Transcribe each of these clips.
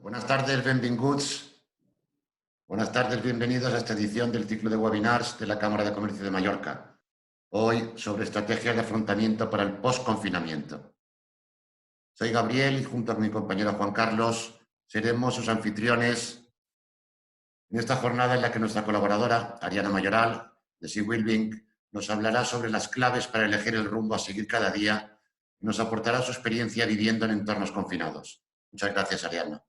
Buenas tardes, benvinguts. Buenas tardes, bienvenidos a esta edición del ciclo de webinars de la Cámara de Comercio de Mallorca. Hoy sobre estrategias de afrontamiento para el post-confinamiento. Soy Gabriel y junto con mi compañero Juan Carlos seremos sus anfitriones en esta jornada en la que nuestra colaboradora, Ariana Mayoral, de Sea Wellbeing, nos hablará sobre las claves para elegir el rumbo a seguir cada día y nos aportará su experiencia viviendo en entornos confinados. Muchas gracias, Ariana.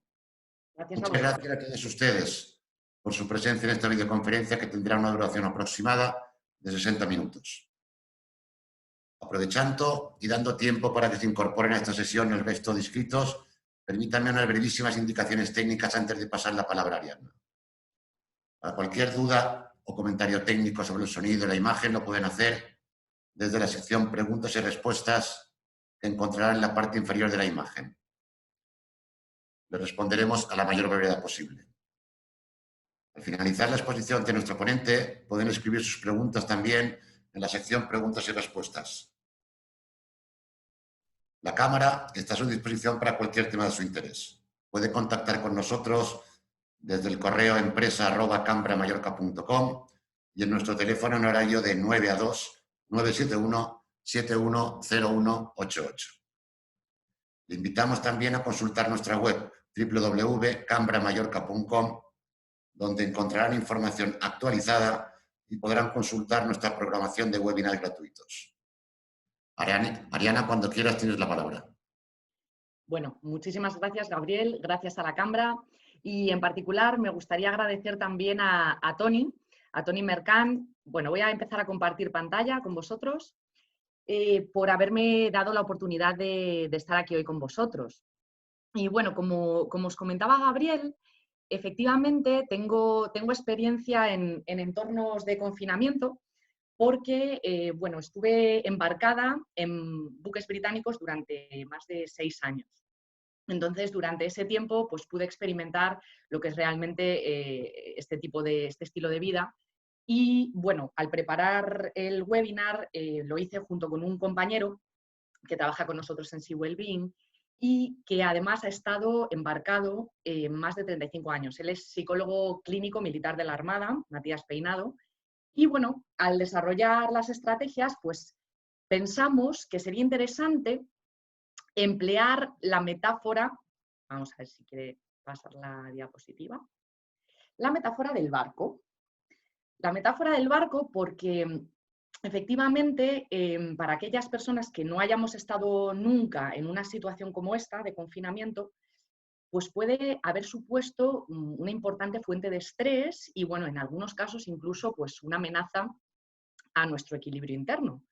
Gracias a Muchas vosotros. gracias a todos ustedes por su presencia en esta videoconferencia que tendrá una duración aproximada de 60 minutos. Aprovechando y dando tiempo para que se incorporen a esta sesión el resto de inscritos, permítanme unas brevísimas indicaciones técnicas antes de pasar la palabra a Ariadna. Para cualquier duda o comentario técnico sobre el sonido y la imagen lo pueden hacer desde la sección Preguntas y Respuestas que encontrarán en la parte inferior de la imagen. Les responderemos a la mayor brevedad posible. Al finalizar la exposición de nuestro ponente, pueden escribir sus preguntas también en la sección Preguntas y Respuestas. La Cámara está a su disposición para cualquier tema de su interés. Puede contactar con nosotros desde el correo empresa@cambramayorca.com y en nuestro teléfono en horario de 9 a 2 971 710188. Le invitamos también a consultar nuestra web www.cambramayorca.com, donde encontrarán información actualizada y podrán consultar nuestra programación de webinars gratuitos. Ariana, cuando quieras tienes la palabra. Bueno, muchísimas gracias, Gabriel, gracias a la Cámara y en particular me gustaría agradecer también a Tony Mercant. Bueno, voy a empezar a compartir pantalla con vosotros por haberme dado la oportunidad de estar aquí hoy con vosotros. Y bueno, como os comentaba Gabriel, efectivamente tengo experiencia en entornos de confinamiento porque, bueno, estuve embarcada en buques británicos durante más de 6 años. Entonces, durante ese tiempo, pues pude experimentar lo que es realmente este estilo de vida. Y bueno, al preparar el webinar lo hice junto con un compañero que trabaja con nosotros en Sea Wellbeing y que además ha estado embarcado más de 35 años. Él es psicólogo clínico militar de la Armada, Matías Peinado, y bueno, al desarrollar las estrategias, pues pensamos que sería interesante emplear la metáfora, vamos a ver si quiere pasar la diapositiva, la metáfora del barco. La metáfora del barco porque efectivamente para aquellas personas que no hayamos estado nunca en una situación como esta de confinamiento, pues puede haber supuesto una importante fuente de estrés y, bueno, en algunos casos incluso pues una amenaza a nuestro equilibrio interno,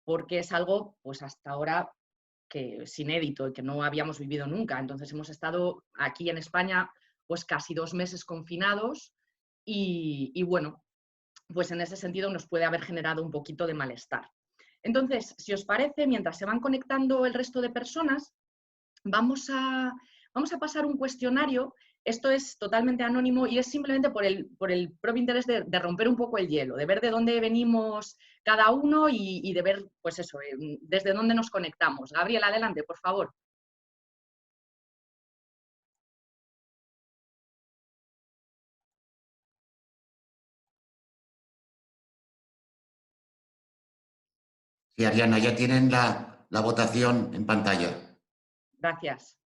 porque es algo pues hasta ahora que es inédito y que no habíamos vivido nunca. Entonces hemos estado aquí en España pues casi 2 meses confinados y bueno, pues en ese sentido nos puede haber generado un poquito de malestar. Entonces, si os parece, mientras se van conectando el resto de personas, vamos a pasar un cuestionario. Esto es totalmente anónimo y es simplemente por el propio interés de romper un poco el hielo, de ver de dónde venimos cada uno y de ver, pues eso, desde dónde nos conectamos. Gabriel, adelante, por favor. Sí, Ariana, ya tienen la votación en pantalla. Gracias.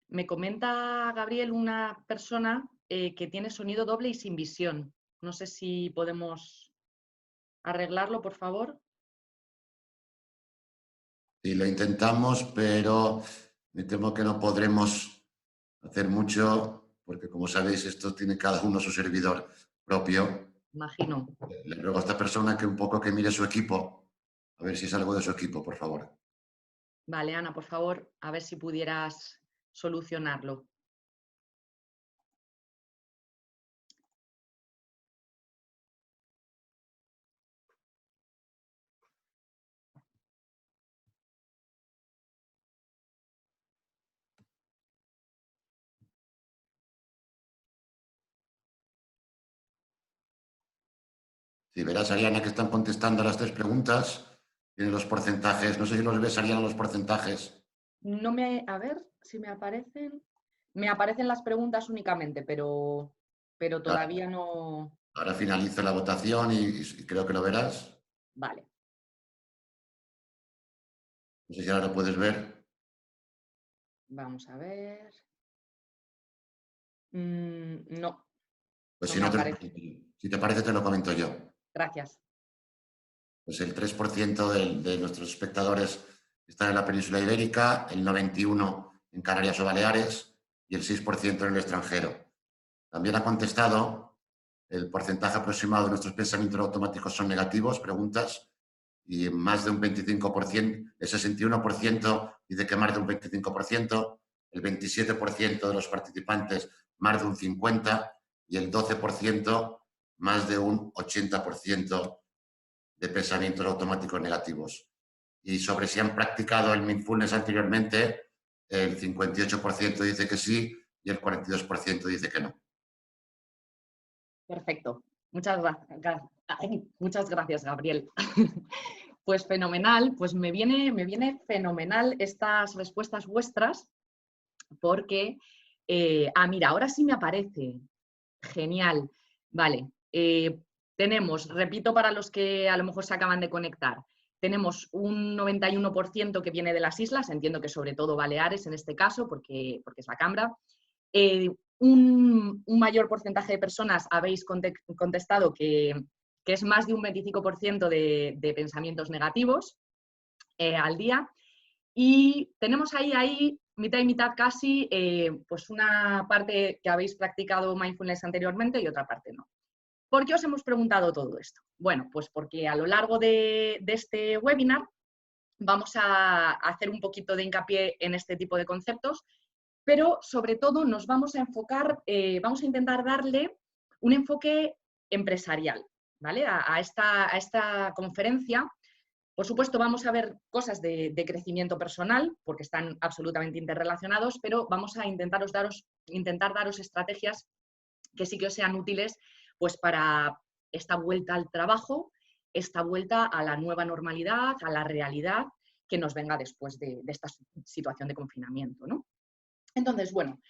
Me comenta, Gabriel, una persona que tiene sonido doble y sin visión. No sé si podemos arreglarlo, por favor. Sí, lo intentamos, pero me temo que no podremos hacer mucho, porque como sabéis, esto tiene cada uno su servidor propio. Imagino. Le ruego a esta persona que un poco que mire su equipo, a ver si es algo de su equipo, por favor. Vale, Ana, por favor, a ver si pudieras solucionarlo. Si verás, Ariana, que están contestando las 3 preguntas, tienen los porcentajes. No sé si los ves, Ariana, los porcentajes. No me, a ver si me aparecen. Me aparecen las preguntas únicamente, pero Claro, todavía no. ahora finalizo la votación y creo que lo verás. Vale, No sé si ahora lo puedes ver. vamos a ver. No, Pues no si me no te lo aparece. comento yo. Si te parece, te lo comento yo. Gracias. Pues el 3% de nuestros espectadores están en la península ibérica, el 91% en Canarias o Baleares y el 6% en el extranjero. También ha contestado el porcentaje aproximado de nuestros pensamientos automáticos son negativos, preguntas, y más de un 25%, el 61% dice que más de un 25%, el 27% de los participantes más de un 50% y el 12% más de un 80% de pensamientos automáticos negativos. Y sobre si han practicado el mindfulness anteriormente, el 58% dice que sí y el 42% dice que no. Perfecto. Muchas gracias, Gabriel. Pues fenomenal, pues me viene fenomenal estas respuestas vuestras porque, mira, ahora sí me aparece. Genial. Vale. Tenemos, repito para los que a lo mejor se acaban de conectar, tenemos un 91% que viene de las islas, entiendo que sobre todo Baleares en este caso, porque es la Cambra. Un mayor porcentaje de personas habéis contestado que es más de un 25% de pensamientos negativos al día. Y tenemos ahí mitad y mitad casi, pues una parte que habéis practicado mindfulness anteriormente y otra parte no. ¿Por qué os hemos preguntado todo esto? Bueno, pues porque a lo largo de este webinar vamos a hacer un poquito de hincapié en este tipo de conceptos, pero sobre todo nos vamos a enfocar, vamos a intentar darle un enfoque empresarial, ¿vale? A esta conferencia. Por supuesto, vamos a ver cosas de crecimiento personal, porque están absolutamente interrelacionados, pero vamos a intentar daros estrategias que sí que os sean útiles pues, para esta vuelta al trabajo, esta vuelta a la nueva normalidad, a la realidad que nos venga después de esta situación de confinamiento, ¿no? Entonces, bueno,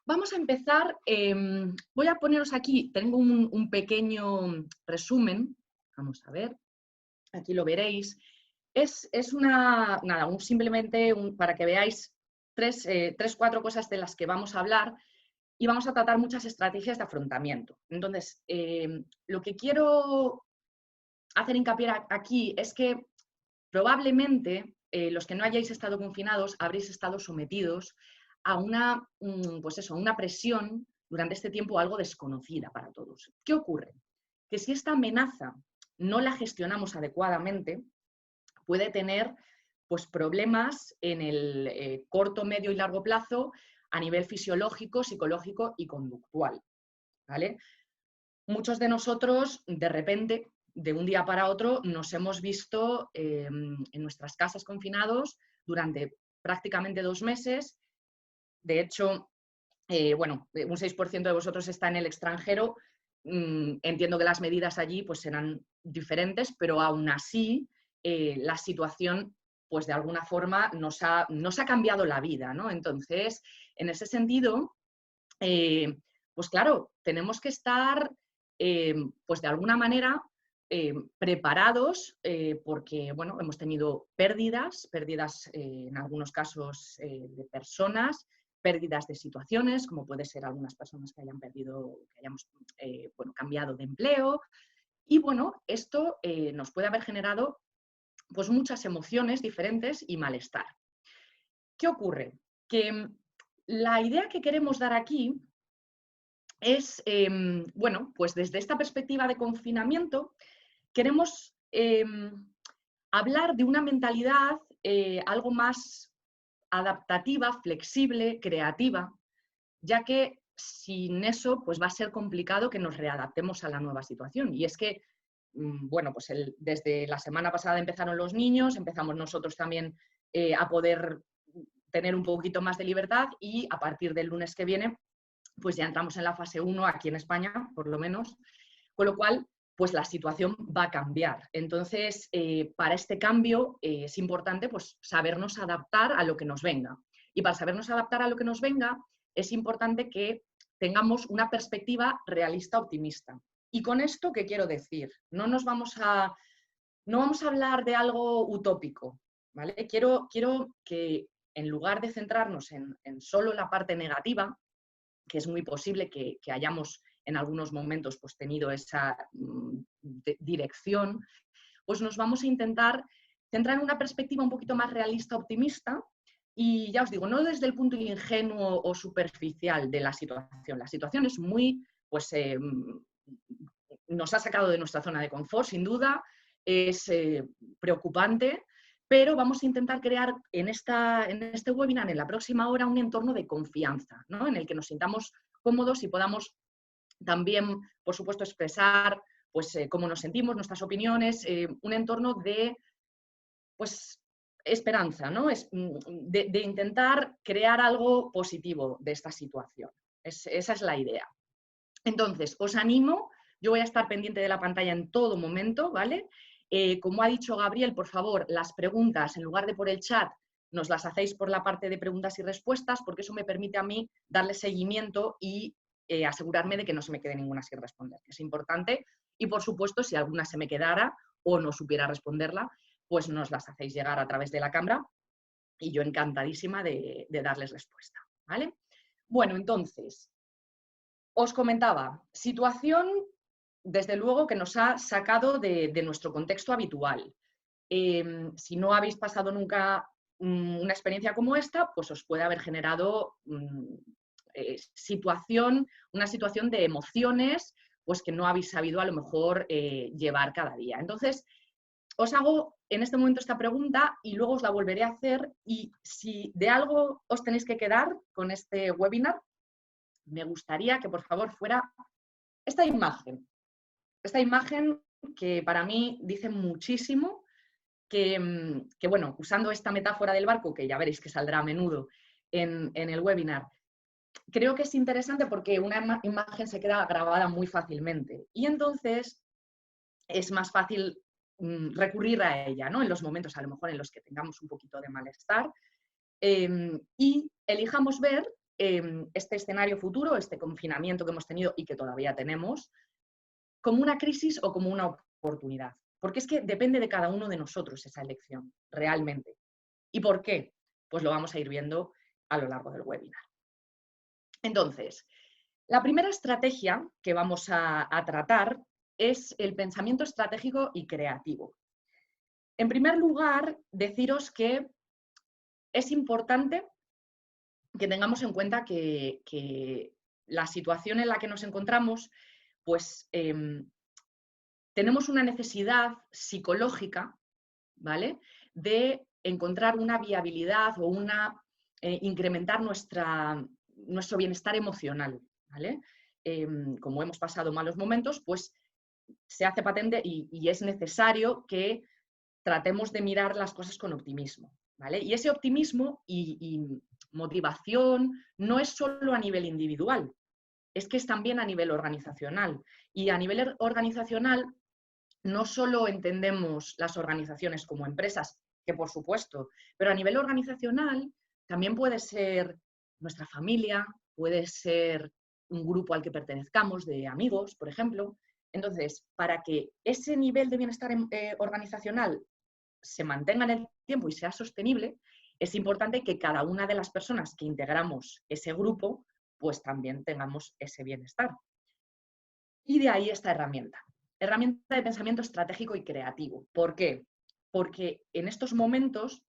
vamos a empezar. Voy a poneros aquí, tengo un pequeño resumen, vamos a ver, aquí lo veréis. Es simplemente para que veáis cuatro cosas de las que vamos a hablar y vamos a tratar muchas estrategias de afrontamiento. Entonces, lo que quiero hacer hincapié aquí es que probablemente los que no hayáis estado confinados habréis estado sometidos a una presión durante este tiempo algo desconocida para todos. ¿Qué ocurre? Que si esta amenaza no la gestionamos adecuadamente, puede tener pues, problemas en el corto, medio y largo plazo a nivel fisiológico, psicológico y conductual, ¿vale? Muchos de nosotros, de repente, de un día para otro, nos hemos visto en nuestras casas confinados durante prácticamente 2 meses. De hecho, un 6% de vosotros está en el extranjero. Entiendo que las medidas allí pues, serán diferentes, pero aún así la situación, pues de alguna forma, nos ha cambiado la vida, ¿no? Entonces, en ese sentido, pues claro, tenemos que estar, pues de alguna manera, preparados porque, bueno, hemos tenido pérdidas en algunos casos de personas, pérdidas de situaciones, como puede ser algunas personas que hayan perdido, que hayamos cambiado de empleo. Y bueno, esto nos puede haber generado pues muchas emociones diferentes y malestar. ¿Qué ocurre? Que la idea que queremos dar aquí es, pues desde esta perspectiva de confinamiento, queremos hablar de una mentalidad algo más adaptativa, flexible, creativa, ya que sin eso pues va a ser complicado que nos readaptemos a la nueva situación. Y es que, pues desde la semana pasada empezaron los niños, empezamos nosotros también a poder tener un poquito más de libertad y a partir del lunes que viene pues ya entramos en la fase 1 aquí en España, por lo menos, con lo cual pues la situación va a cambiar. Entonces, para este cambio es importante pues, sabernos adaptar a lo que nos venga. Y para sabernos adaptar a lo que nos venga, es importante que tengamos una perspectiva realista optimista. Y con esto, ¿qué quiero decir? No vamos a hablar de algo utópico, ¿vale? Quiero que en lugar de centrarnos en solo la parte negativa, que es muy posible que hayamos en algunos momentos pues, tenido esa dirección, pues nos vamos a intentar centrar en una perspectiva un poquito más realista, optimista, y ya os digo, no desde el punto ingenuo o superficial de la situación. La situación es muy, pues, nos ha sacado de nuestra zona de confort, sin duda, es preocupante, pero vamos a intentar crear en este webinar, en la próxima hora, un entorno de confianza, ¿no? En el que nos sintamos cómodos y podamos también, por supuesto, expresar pues, cómo nos sentimos, nuestras opiniones, un entorno de pues, esperanza, ¿no? De intentar crear algo positivo de esta situación. Esa es la idea. Entonces, os animo, yo voy a estar pendiente de la pantalla en todo momento, ¿vale? Como ha dicho Gabriel, por favor, las preguntas, en lugar de por el chat, nos las hacéis por la parte de preguntas y respuestas, porque eso me permite a mí darle seguimiento y asegurarme de que no se me quede ninguna sin responder, que es importante. Y, por supuesto, si alguna se me quedara o no supiera responderla, pues nos las hacéis llegar a través de la cámara y yo encantadísima de darles respuesta, ¿vale? Bueno, entonces, os comentaba, situación, desde luego, que nos ha sacado de nuestro contexto habitual. Si no habéis pasado nunca una experiencia como esta, pues os puede haber generado una situación de emociones pues que no habéis sabido a lo mejor llevar cada día. Entonces, os hago en este momento esta pregunta y luego os la volveré a hacer, y si de algo os tenéis que quedar con este webinar, me gustaría que por favor fuera esta imagen que para mí dice muchísimo, que bueno, usando esta metáfora del barco, que ya veréis que saldrá a menudo en el webinar, creo que es interesante porque una imagen se queda grabada muy fácilmente y entonces es más fácil recurrir a ella, ¿no? En los momentos a lo mejor en los que tengamos un poquito de malestar y elijamos ver este escenario futuro, este confinamiento que hemos tenido y que todavía tenemos, como una crisis o como una oportunidad. Porque es que depende de cada uno de nosotros esa elección, realmente. ¿Y por qué? Pues lo vamos a ir viendo a lo largo del webinar. Entonces, la primera estrategia que vamos a tratar es el pensamiento estratégico y creativo. En primer lugar, deciros que es importante que tengamos en cuenta que la situación en la que nos encontramos, pues tenemos una necesidad psicológica, ¿vale?, de encontrar una viabilidad o incrementar nuestro bienestar emocional, ¿vale? Como hemos pasado malos momentos, pues se hace patente y es necesario que tratemos de mirar las cosas con optimismo, ¿vale? Y ese optimismo y motivación no es solo a nivel individual, es que es también a nivel organizacional. Y a nivel organizacional no solo entendemos las organizaciones como empresas, que por supuesto, pero a nivel organizacional también puede ser nuestra familia, puede ser un grupo al que pertenezcamos, de amigos, por ejemplo. Entonces, para que ese nivel de bienestar organizacional se mantenga en el tiempo y sea sostenible, es importante que cada una de las personas que integramos ese grupo, pues también tengamos ese bienestar. Y de ahí esta herramienta de pensamiento estratégico y creativo. ¿Por qué? Porque en estos momentos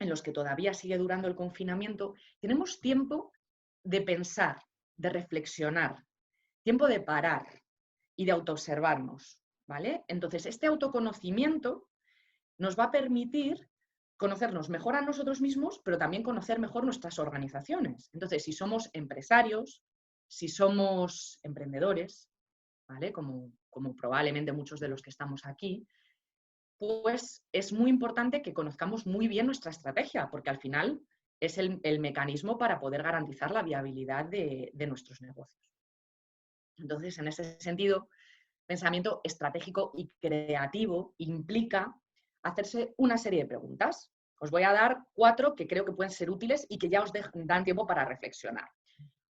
en los que todavía sigue durando el confinamiento, tenemos tiempo de pensar, de reflexionar, tiempo de parar y de autoobservarnos, ¿vale? Entonces, este autoconocimiento nos va a permitir conocernos mejor a nosotros mismos, pero también conocer mejor nuestras organizaciones. Entonces, si somos empresarios, si somos emprendedores, ¿vale?, como probablemente muchos de los que estamos aquí, pues es muy importante que conozcamos muy bien nuestra estrategia, porque al final es el mecanismo para poder garantizar la viabilidad de nuestros negocios. Entonces, en ese sentido, Pensamiento estratégico y creativo implica hacerse una serie de preguntas. Os voy a dar 4 que creo que pueden ser útiles y que ya os dan tiempo para reflexionar.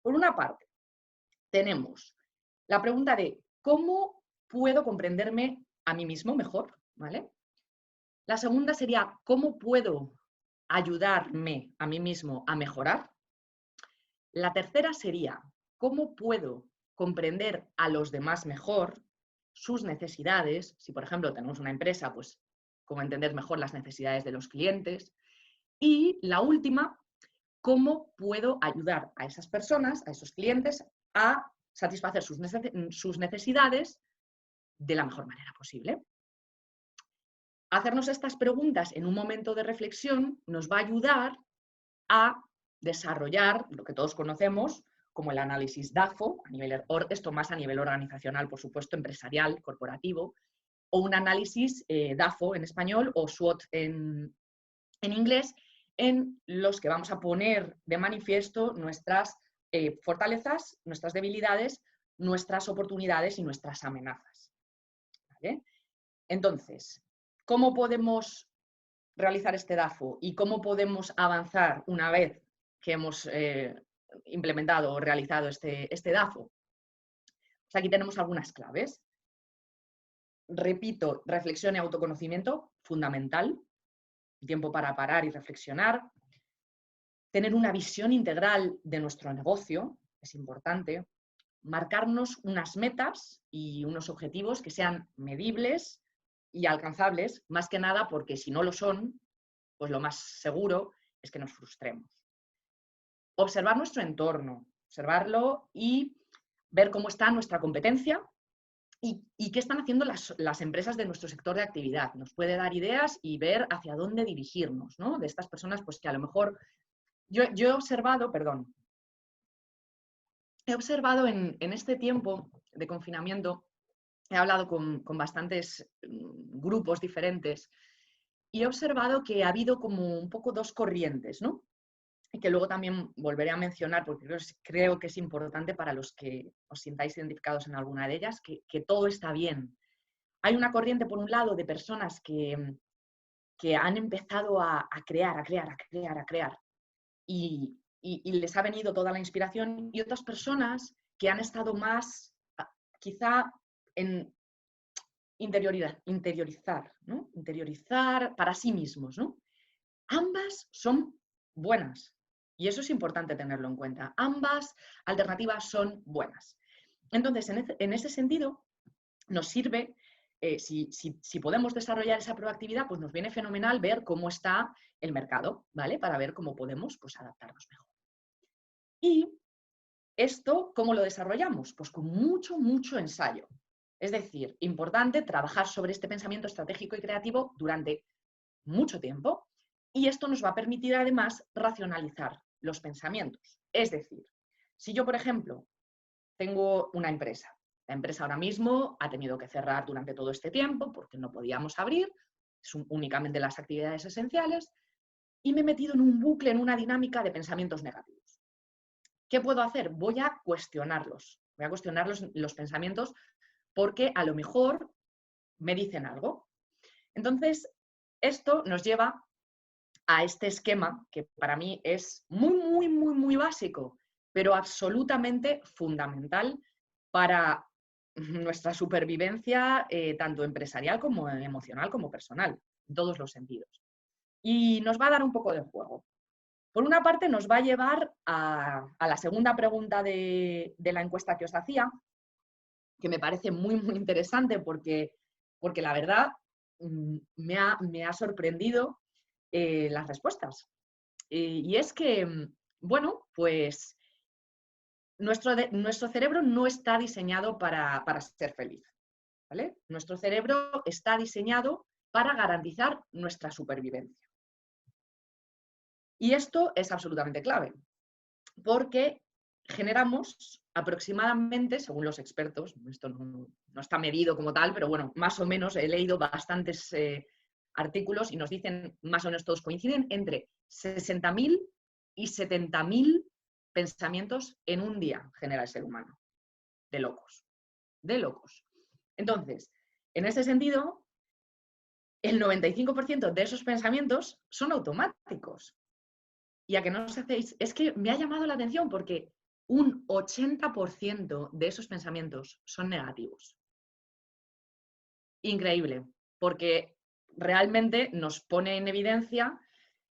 Por una parte, tenemos la pregunta de ¿cómo puedo comprenderme a mí mismo mejor? ¿Vale? La segunda sería ¿cómo puedo ayudarme a mí mismo a mejorar? La tercera sería ¿cómo puedo comprender a los demás mejor, sus necesidades? Si, por ejemplo, tenemos una empresa, pues cómo entender mejor las necesidades de los clientes. Y la última, ¿cómo puedo ayudar a esas personas, a esos clientes, a satisfacer sus necesidades de la mejor manera posible? Hacernos estas preguntas en un momento de reflexión nos va a ayudar a desarrollar lo que todos conocemos como el análisis DAFO, esto más a nivel organizacional, por supuesto, empresarial, corporativo, o un análisis DAFO en español o SWOT en inglés, en los que vamos a poner de manifiesto nuestras fortalezas, nuestras debilidades, nuestras oportunidades y nuestras amenazas. ¿Vale? Entonces, ¿cómo podemos realizar este DAFO y cómo podemos avanzar una vez que hemos implementado o realizado este DAFO? Pues aquí tenemos algunas claves. Repito, reflexión y autoconocimiento, fundamental. Tiempo para parar y reflexionar. Tener una visión integral de nuestro negocio es importante. Marcarnos unas metas y unos objetivos que sean medibles y alcanzables, más que nada porque si no lo son, pues lo más seguro es que nos frustremos. Observar nuestro entorno, observarlo y ver cómo está nuestra competencia y qué están haciendo las empresas de nuestro sector de actividad. Nos puede dar ideas y ver hacia dónde dirigirnos, ¿no? De estas personas pues que a lo mejor... Yo he observado, perdón, he observado en este tiempo de confinamiento, he hablado con bastantes grupos diferentes y he observado que ha habido como un poco 2 corrientes, ¿no? Y que luego también volveré a mencionar porque creo que es importante para los que os sintáis identificados en alguna de ellas, que todo está bien. Hay una corriente, por un lado, de personas que han empezado a crear y les ha venido toda la inspiración, y otras personas que han estado más quizá en interiorizar, ¿no? Interiorizar para sí mismos, ¿no? Ambas son buenas y eso es importante tenerlo en cuenta. Ambas alternativas son buenas. Entonces, en ese sentido, nos sirve, si podemos desarrollar esa proactividad, pues nos viene fenomenal ver cómo está el mercado, ¿vale? Para ver cómo podemos pues, adaptarnos mejor. Y esto, ¿cómo lo desarrollamos? Pues con mucho, mucho ensayo. Es decir, importante trabajar sobre este pensamiento estratégico y creativo durante mucho tiempo y esto nos va a permitir además racionalizar los pensamientos. Es decir, si yo, por ejemplo, tengo una empresa, la empresa ahora mismo ha tenido que cerrar durante todo este tiempo porque no podíamos abrir, son únicamente las actividades esenciales, y me he metido en un bucle, en una dinámica de pensamientos negativos. ¿Qué puedo hacer? Voy a cuestionarlos los pensamientos porque a lo mejor me dicen algo. Entonces, esto nos lleva a este esquema que para mí es muy, muy, muy, muy básico, pero absolutamente fundamental para nuestra supervivencia, tanto empresarial como emocional como personal, en todos los sentidos. Y nos va a dar un poco de juego. Por una parte, nos va a llevar a la segunda pregunta de la encuesta que os hacía, que me parece muy, muy interesante porque la verdad me ha sorprendido las respuestas. Y es que, bueno, pues nuestro cerebro no está diseñado para ser feliz, ¿vale? Nuestro cerebro está diseñado para garantizar nuestra supervivencia. Y esto es absolutamente clave, porque generamos aproximadamente, según los expertos, esto no está medido como tal, pero bueno, más o menos he leído bastantes artículos y nos dicen, más o menos todos coinciden, entre 60.000 y 70.000 pensamientos en un día genera el ser humano. De locos. De locos. Entonces, en ese sentido, el 95% de esos pensamientos son automáticos. Y a que no os hacéis, es que me ha llamado la atención porque un 80% de esos pensamientos son negativos. Increíble, porque realmente nos pone en evidencia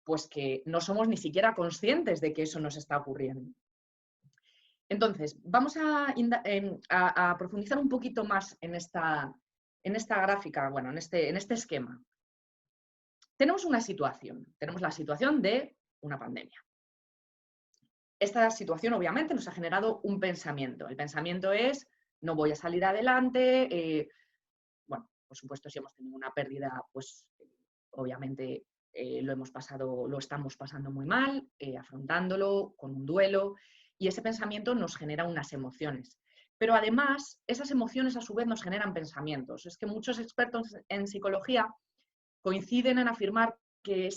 pues que no somos ni siquiera conscientes de que eso nos está ocurriendo. Entonces, vamos a profundizar un poquito más en esta gráfica, bueno, en este esquema. Tenemos una situación, tenemos la situación de una pandemia. Esta situación obviamente nos ha generado un pensamiento. El pensamiento es, no voy a salir adelante, bueno, por supuesto, si hemos tenido una pérdida, pues obviamente lo estamos pasando muy mal, afrontándolo con un duelo, y ese pensamiento nos genera unas emociones. Pero además, esas emociones a su vez nos generan pensamientos. Es que muchos expertos en psicología coinciden en afirmar que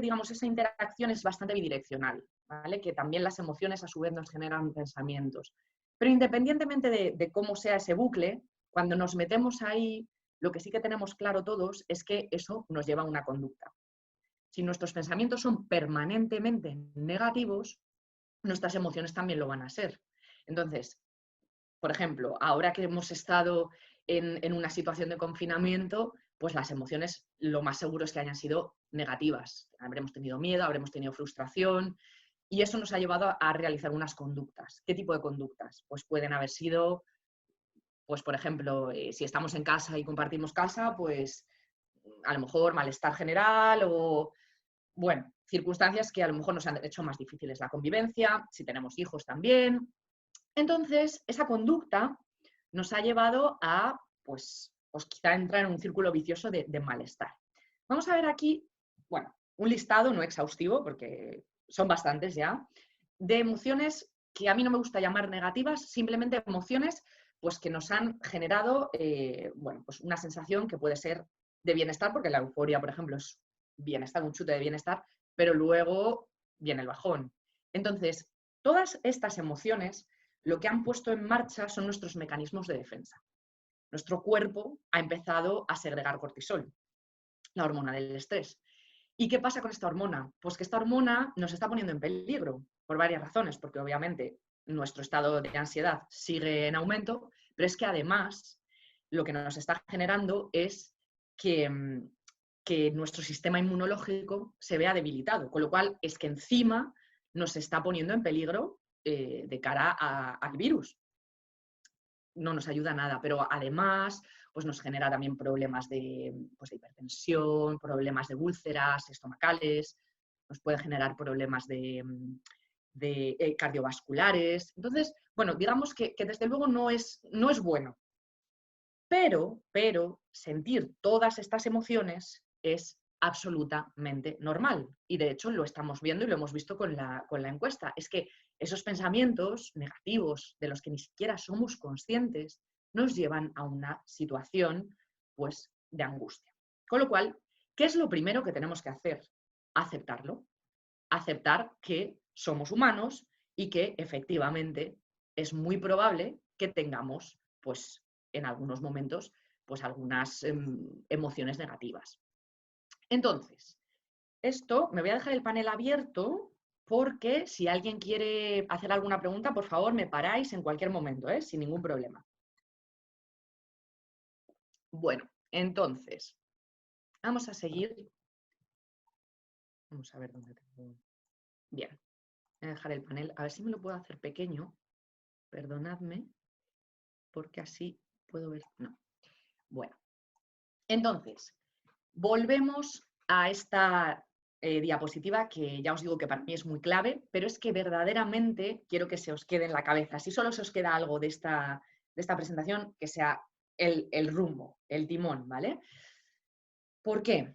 digamos, esa interacción es bastante bidireccional, ¿vale? Que también las emociones a su vez nos generan pensamientos. Pero independientemente de cómo sea ese bucle, cuando nos metemos ahí, lo que sí que tenemos claro todos es que eso nos lleva a una conducta. Si nuestros pensamientos son permanentemente negativos, nuestras emociones también lo van a ser. Entonces, por ejemplo, ahora que hemos estado en una situación de confinamiento, pues las emociones lo más seguro es que hayan sido negativas. Habremos tenido miedo, habremos tenido frustración y eso nos ha llevado a realizar unas conductas. ¿Qué tipo de conductas? Pues pueden haber sido, pues por ejemplo, si estamos en casa y compartimos casa, pues a lo mejor malestar general o, bueno, circunstancias que a lo mejor nos han hecho más difíciles la convivencia, si tenemos hijos también. Entonces, esa conducta nos ha llevado a, pues quizá entrar en un círculo vicioso de malestar. Vamos a ver aquí, bueno, un listado no exhaustivo, porque son bastantes ya, de emociones que a mí no me gusta llamar negativas, simplemente emociones pues, que nos han generado bueno, pues una sensación que puede ser de bienestar, porque la euforia, por ejemplo, es bienestar, un chute de bienestar, pero luego viene el bajón. Entonces, todas estas emociones lo que han puesto en marcha son nuestros mecanismos de defensa. Nuestro cuerpo ha empezado a segregar cortisol, la hormona del estrés. ¿Y qué pasa con esta hormona? Pues que esta hormona nos está poniendo en peligro por varias razones, porque obviamente nuestro estado de ansiedad sigue en aumento, pero es que además lo que nos está generando es que nuestro sistema inmunológico se vea debilitado, con lo cual es que encima nos está poniendo en peligro de cara al virus. No nos ayuda nada, pero además pues nos genera también problemas pues de hipertensión, problemas de úlceras estomacales, nos puede generar problemas de cardiovasculares. Entonces, bueno, digamos que desde luego no es bueno. Pero sentir todas estas emociones es absolutamente normal. Y de hecho lo estamos viendo y lo hemos visto con la encuesta. Es que esos pensamientos negativos de los que ni siquiera somos conscientes nos llevan a una situación pues, de angustia. Con lo cual, ¿qué es lo primero que tenemos que hacer? Aceptarlo. Aceptar que somos humanos y que efectivamente es muy probable que tengamos pues, en algunos momentos pues algunas emociones negativas. Entonces, esto, me voy a dejar el panel abierto porque si alguien quiere hacer alguna pregunta, por favor, me paráis en cualquier momento, sin ningún problema. Bueno, entonces, vamos a seguir. Vamos a ver dónde tengo. Bien, voy a dejar el panel. A ver si me lo puedo hacer pequeño. Perdonadme, porque así puedo ver. No. Bueno, entonces, volvemos a esta diapositiva que ya os digo que para mí es muy clave, pero es que verdaderamente quiero que se os quede en la cabeza. Si solo se os queda algo de esta presentación, que sea el rumbo, el timón, ¿vale? ¿Por qué?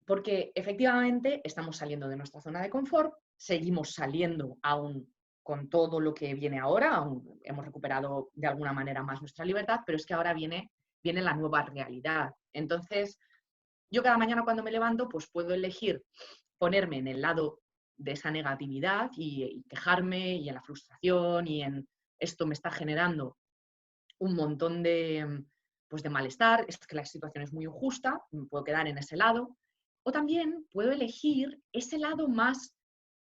Porque efectivamente estamos saliendo de nuestra zona de confort, seguimos saliendo aún con todo lo que viene ahora, aún hemos recuperado de alguna manera más nuestra libertad, pero es que ahora viene la nueva realidad. Entonces, yo cada mañana cuando me levanto, pues puedo elegir ponerme en el lado de esa negatividad y quejarme y en la frustración y en esto me está generando un montón de pues de malestar, es que la situación es muy injusta, me puedo quedar en ese lado. O también puedo elegir ese lado más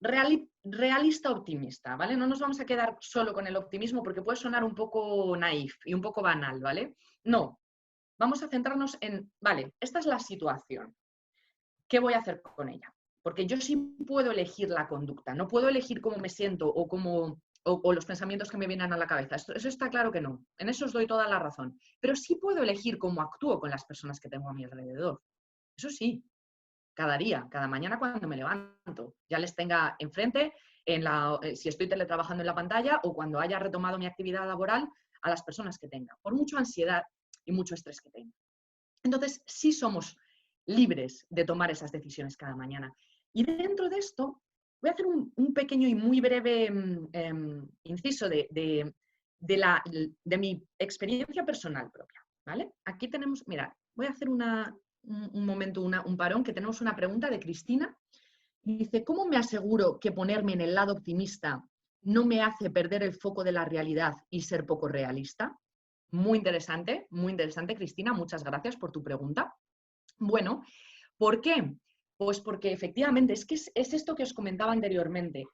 realista optimista, ¿vale? No nos vamos a quedar solo con el optimismo porque puede sonar un poco naif y un poco banal, ¿vale? No, vamos a centrarnos en, vale, esta es la situación, ¿qué voy a hacer con ella? Porque yo sí puedo elegir la conducta, no puedo elegir cómo me siento o los pensamientos que me vienen a la cabeza. Eso está claro que no, en eso os doy toda la razón. Pero sí puedo elegir cómo actúo con las personas que tengo a mi alrededor. Eso sí, cada día, cada mañana cuando me levanto, ya les tenga enfrente, si estoy teletrabajando en la pantalla o cuando haya retomado mi actividad laboral, a las personas que tenga, por mucha ansiedad y mucho estrés que tenga. Entonces, sí somos libres de tomar esas decisiones cada mañana. Y dentro de esto, voy a hacer un pequeño y muy breve inciso de mi experiencia personal propia, ¿vale? Aquí tenemos, mira, voy a hacer un momento, un parón, que tenemos una pregunta de Cristina. Dice, ¿cómo me aseguro que ponerme en el lado optimista no me hace perder el foco de la realidad y ser poco realista? Muy interesante, Cristina. Muchas gracias por tu pregunta. Bueno, ¿por qué? Pues porque efectivamente es esto que os comentaba anteriormente.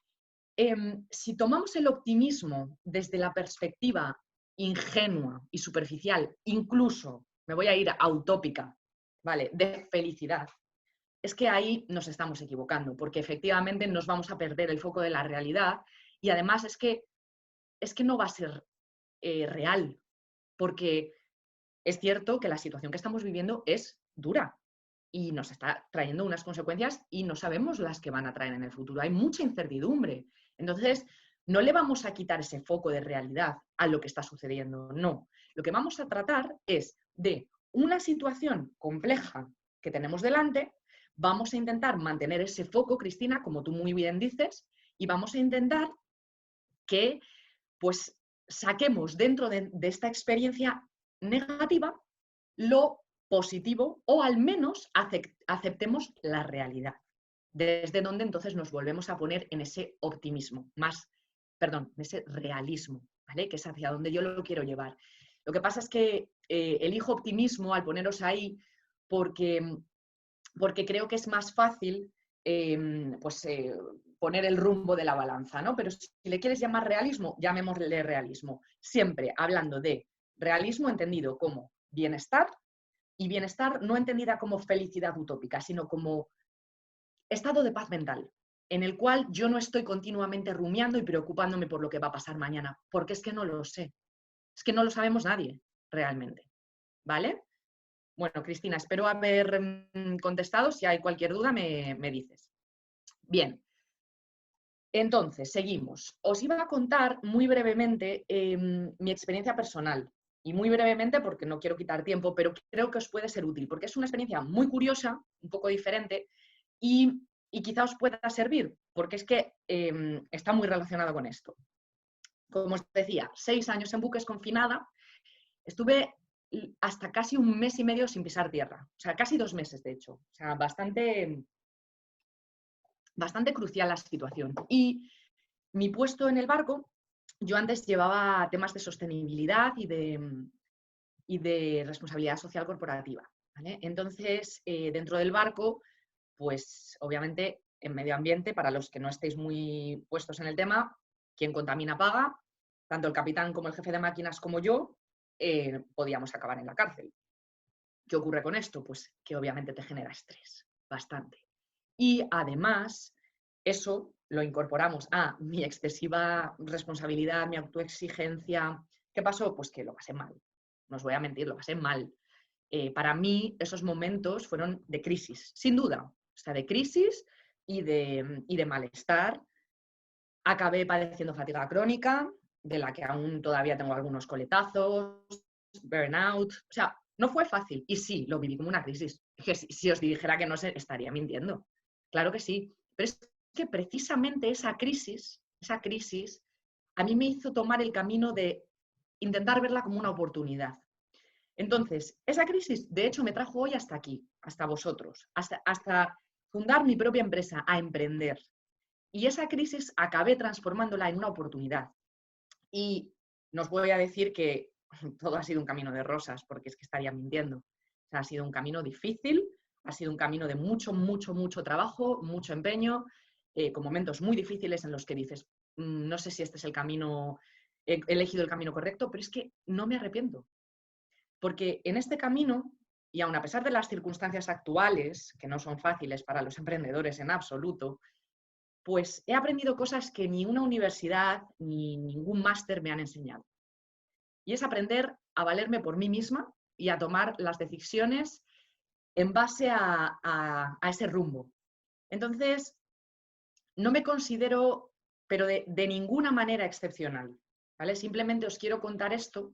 Si tomamos el optimismo desde la perspectiva ingenua y superficial, incluso, me voy a ir a utópica, ¿vale?, de felicidad, es que ahí nos estamos equivocando, porque efectivamente nos vamos a perder el foco de la realidad y además es que no va a ser real, porque es cierto que la situación que estamos viviendo es dura y nos está trayendo unas consecuencias y no sabemos las que van a traer en el futuro. Hay mucha incertidumbre. Entonces, no le vamos a quitar ese foco de realidad a lo que está sucediendo, no. Lo que vamos a tratar es de una situación compleja que tenemos delante, vamos a intentar mantener ese foco, Cristina, como tú muy bien dices, y vamos a intentar que pues saquemos dentro de esta experiencia negativa lo positivo o al menos aceptemos la realidad. Desde donde entonces nos volvemos a poner en ese optimismo, en ese realismo, ¿vale?, que es hacia donde yo lo quiero llevar. Lo que pasa es que elijo optimismo al poneros ahí porque creo que es más fácil poner el rumbo de la balanza, ¿no? Pero si le quieres llamar realismo, llamémosle realismo. Siempre hablando de realismo entendido como bienestar, y bienestar no entendida como felicidad utópica, sino como estado de paz mental, en el cual yo no estoy continuamente rumiando y preocupándome por lo que va a pasar mañana, porque es que no lo sé. Es que no lo sabemos nadie, realmente. ¿Vale? Bueno, Cristina, espero haber contestado. Si hay cualquier duda, me dices. Bien. Entonces, seguimos. Os iba a contar muy brevemente mi experiencia personal. Y muy brevemente, porque no quiero quitar tiempo, pero creo que os puede ser útil, porque es una experiencia muy curiosa, un poco diferente, y quizá os pueda servir, porque es que está muy relacionado con esto. Como os decía, 6 años en buques confinada, estuve hasta casi 1 mes y medio sin pisar tierra, o sea, casi 2 meses de hecho, o sea, bastante crucial la situación. Y mi puesto en el barco, yo antes llevaba temas de sostenibilidad y de responsabilidad social corporativa, ¿vale? Entonces, dentro del barco, pues obviamente en medio ambiente, para los que no estéis muy puestos en el tema, quien contamina paga, tanto el capitán como el jefe de máquinas como yo, podíamos acabar en la cárcel. ¿Qué ocurre con esto? Pues que obviamente te genera estrés, bastante. Y además, eso lo incorporamos a mi excesiva responsabilidad, mi autoexigencia. ¿Qué pasó? Pues que lo pasé mal. No os voy a mentir, lo pasé mal. Para mí, esos momentos fueron de crisis, sin duda. O sea, de crisis y de malestar. Acabé padeciendo fatiga crónica, de la que aún todavía tengo algunos coletazos, burnout. O sea, no fue fácil. Y sí, lo viví como una crisis. Es que si os dijera que no sé, estaría mintiendo. Claro que sí. Pero es que precisamente esa crisis, a mí me hizo tomar el camino de intentar verla como una oportunidad. Entonces, esa crisis, de hecho, me trajo hoy hasta aquí, hasta vosotros, hasta fundar mi propia empresa, a emprender. Y esa crisis acabé transformándola en una oportunidad. Y no os voy a decir que todo ha sido un camino de rosas, porque es que estaría mintiendo. O sea, ha sido un camino difícil, ha sido un camino de mucho, mucho, mucho trabajo, mucho empeño, con momentos muy difíciles en los que dices, no sé si este es el camino, he elegido el camino correcto, pero es que no me arrepiento. Porque en este camino, y aun a pesar de las circunstancias actuales, que no son fáciles para los emprendedores en absoluto, pues he aprendido cosas que ni una universidad ni ningún máster me han enseñado. Y es aprender a valerme por mí misma y a tomar las decisiones en base a ese rumbo. Entonces, no me considero, pero de ninguna manera excepcional, ¿vale? Simplemente os quiero contar esto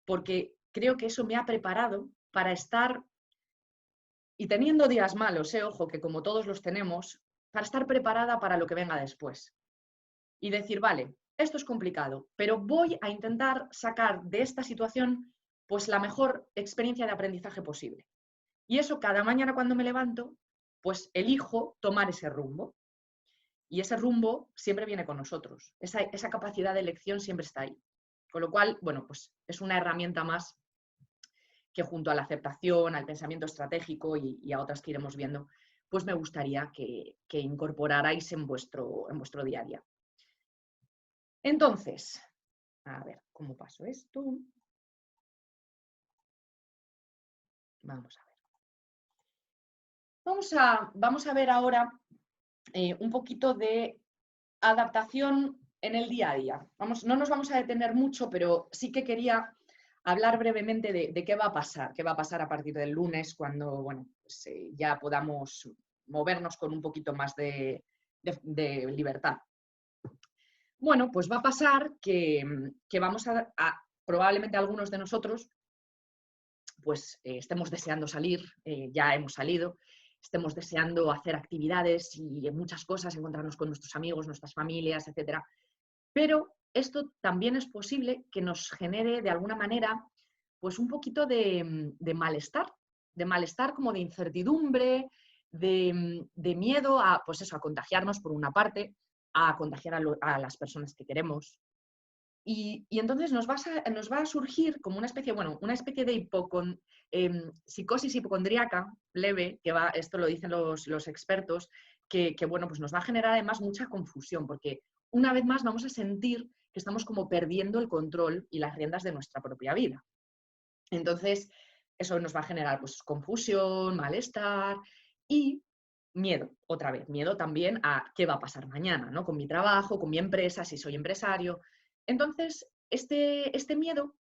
porque creo que eso me ha preparado para estar, y teniendo días malos, ojo, que como todos los tenemos, para estar preparada para lo que venga después. Y decir, vale, esto es complicado, pero voy a intentar sacar de esta situación pues la mejor experiencia de aprendizaje posible. Y eso cada mañana cuando me levanto, pues elijo tomar ese rumbo. Y ese rumbo siempre viene con nosotros. Esa capacidad de elección siempre está ahí. Con lo cual, bueno, pues es una herramienta más que junto a la aceptación, al pensamiento estratégico y a otras que iremos viendo, pues me gustaría que incorporarais en vuestro día a día. Entonces, a ver, ¿cómo paso esto? Vamos a ver. Vamos a ver ahora un poquito de adaptación en el día a día. No nos vamos a detener mucho, pero sí que quería hablar brevemente de qué va a pasar a partir del lunes, cuando bueno, pues, ya podamos movernos con un poquito más de libertad. Bueno, pues va a pasar que vamos probablemente algunos de nosotros pues estemos deseando salir, ya hemos salido, estemos deseando hacer actividades y muchas cosas, encontrarnos con nuestros amigos, nuestras familias, etc. Pero esto también es posible que nos genere de alguna manera pues un poquito de malestar como de incertidumbre, de miedo a, pues eso, a contagiarnos por una parte, a contagiar a las personas que queremos. Y entonces nos va a surgir como una especie, bueno, una especie de psicosis hipocondríaca leve, esto lo dicen los expertos, que bueno, pues nos va a generar además mucha confusión, porque una vez más vamos a sentir que estamos como perdiendo el control y las riendas de nuestra propia vida. Entonces, eso nos va a generar pues confusión, malestar y miedo, otra vez, miedo también a qué va a pasar mañana, ¿no? Con mi trabajo, con mi empresa, si soy empresario. Entonces, este miedo,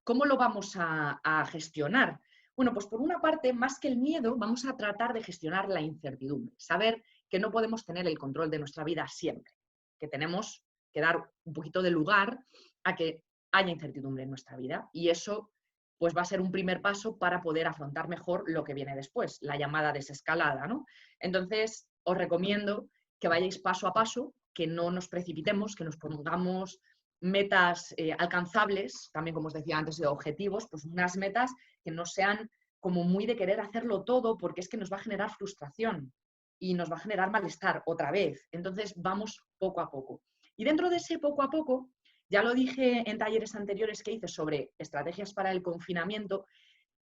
¿cómo lo vamos a gestionar? Bueno, pues por una parte, más que el miedo, vamos a tratar de gestionar la incertidumbre, saber que no podemos tener el control de nuestra vida siempre, que tenemos que dar un poquito de lugar a que haya incertidumbre en nuestra vida, y eso pues va a ser un primer paso para poder afrontar mejor lo que viene después, la llamada desescalada, ¿no? Entonces, os recomiendo que vayáis paso a paso, que no nos precipitemos, que nos pongamos metas alcanzables, también como os decía antes, de objetivos, pues unas metas que no sean como muy de querer hacerlo todo, porque es que nos va a generar frustración y nos va a generar malestar otra vez. Entonces, vamos poco a poco. Y dentro de ese poco a poco, ya lo dije en talleres anteriores que hice sobre estrategias para el confinamiento,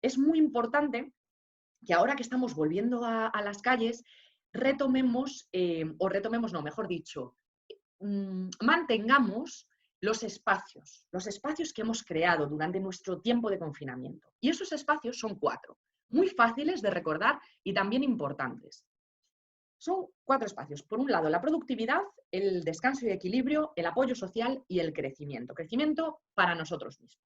es muy importante que ahora que estamos volviendo a las calles, mejor dicho, mantengamos los espacios que hemos creado durante nuestro tiempo de confinamiento. Y esos espacios son 4, muy fáciles de recordar y también importantes. Son 4 espacios. Por un lado, la productividad, el descanso y equilibrio, el apoyo social y el crecimiento. Crecimiento para nosotros mismos.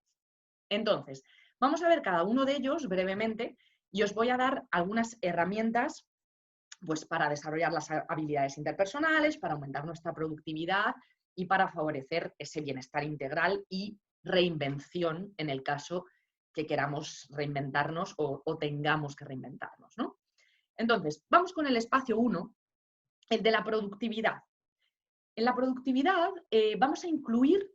Entonces, vamos a ver cada uno de ellos brevemente y os voy a dar algunas herramientas pues, para desarrollar las habilidades interpersonales, para aumentar nuestra productividad y para favorecer ese bienestar integral y reinvención en el caso que queramos reinventarnos o tengamos que reinventarnos, ¿no? Entonces, vamos con el espacio 1, el de la productividad. En la productividad vamos a incluir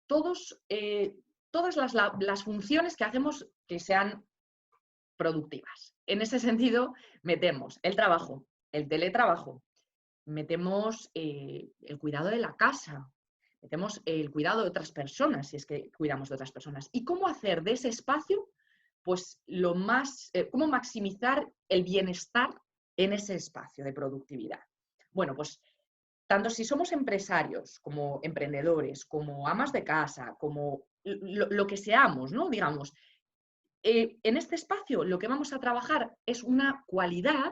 todas las funciones que hacemos que sean productivas. En ese sentido, metemos el trabajo, el teletrabajo, metemos el cuidado de la casa, Metemos el cuidado de otras personas, si es que cuidamos de otras personas. ¿Y cómo hacer de ese espacio, pues, cómo maximizar el bienestar en ese espacio de productividad? Bueno, pues, tanto si somos empresarios, como emprendedores, como amas de casa, como lo que seamos, ¿no? Digamos, en este espacio lo que vamos a trabajar es una cualidad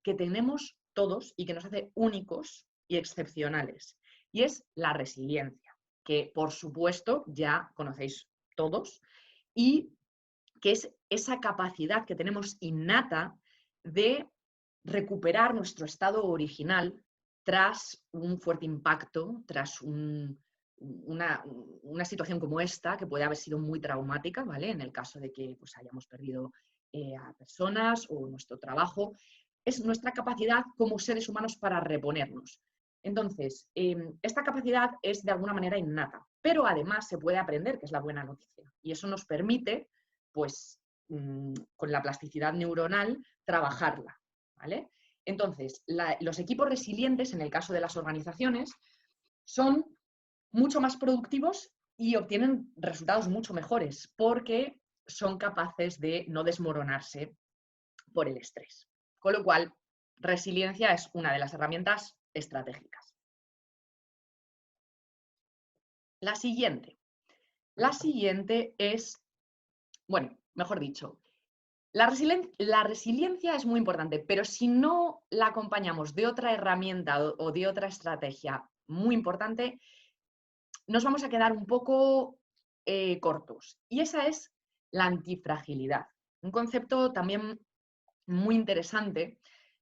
que tenemos todos y que nos hace únicos y excepcionales, y es la resiliencia, que por supuesto ya conocéis todos, y que es esa capacidad que tenemos innata de recuperar nuestro estado original tras un fuerte impacto, tras una situación como esta, que puede haber sido muy traumática, ¿vale? En el caso de que pues, hayamos perdido a personas o nuestro trabajo, es nuestra capacidad como seres humanos para reponernos. Entonces, esta capacidad es de alguna manera innata, pero además se puede aprender, que es la buena noticia. Y eso nos permite, pues, con la plasticidad neuronal, trabajarla, ¿vale? Entonces, los equipos resilientes, en el caso de las organizaciones, son mucho más productivos y obtienen resultados mucho mejores porque son capaces de no desmoronarse por el estrés. Con lo cual, resiliencia es una de las herramientas estratégicas. La siguiente es, bueno, mejor dicho, la resiliencia es muy importante, pero si no la acompañamos de otra herramienta o de otra estrategia muy importante, nos vamos a quedar un poco cortos. Y esa es la antifragilidad. Un concepto también muy interesante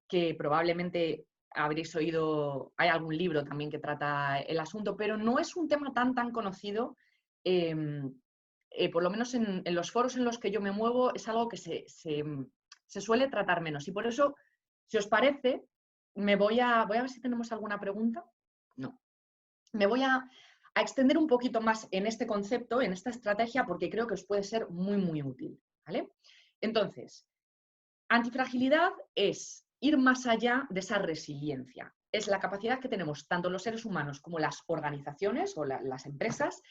que probablemente habréis oído, hay algún libro también que trata el asunto, pero no es un tema tan conocido. Por lo menos en los foros en los que yo me muevo, es algo que se suele tratar menos. Y por eso, si os parece, voy a ver si tenemos alguna pregunta. No. Me voy a extender un poquito más en este concepto, en esta estrategia, porque creo que os puede ser muy útil, ¿vale? Entonces, antifragilidad es ir más allá de esa resiliencia. Es la capacidad que tenemos tanto los seres humanos como las organizaciones o las empresas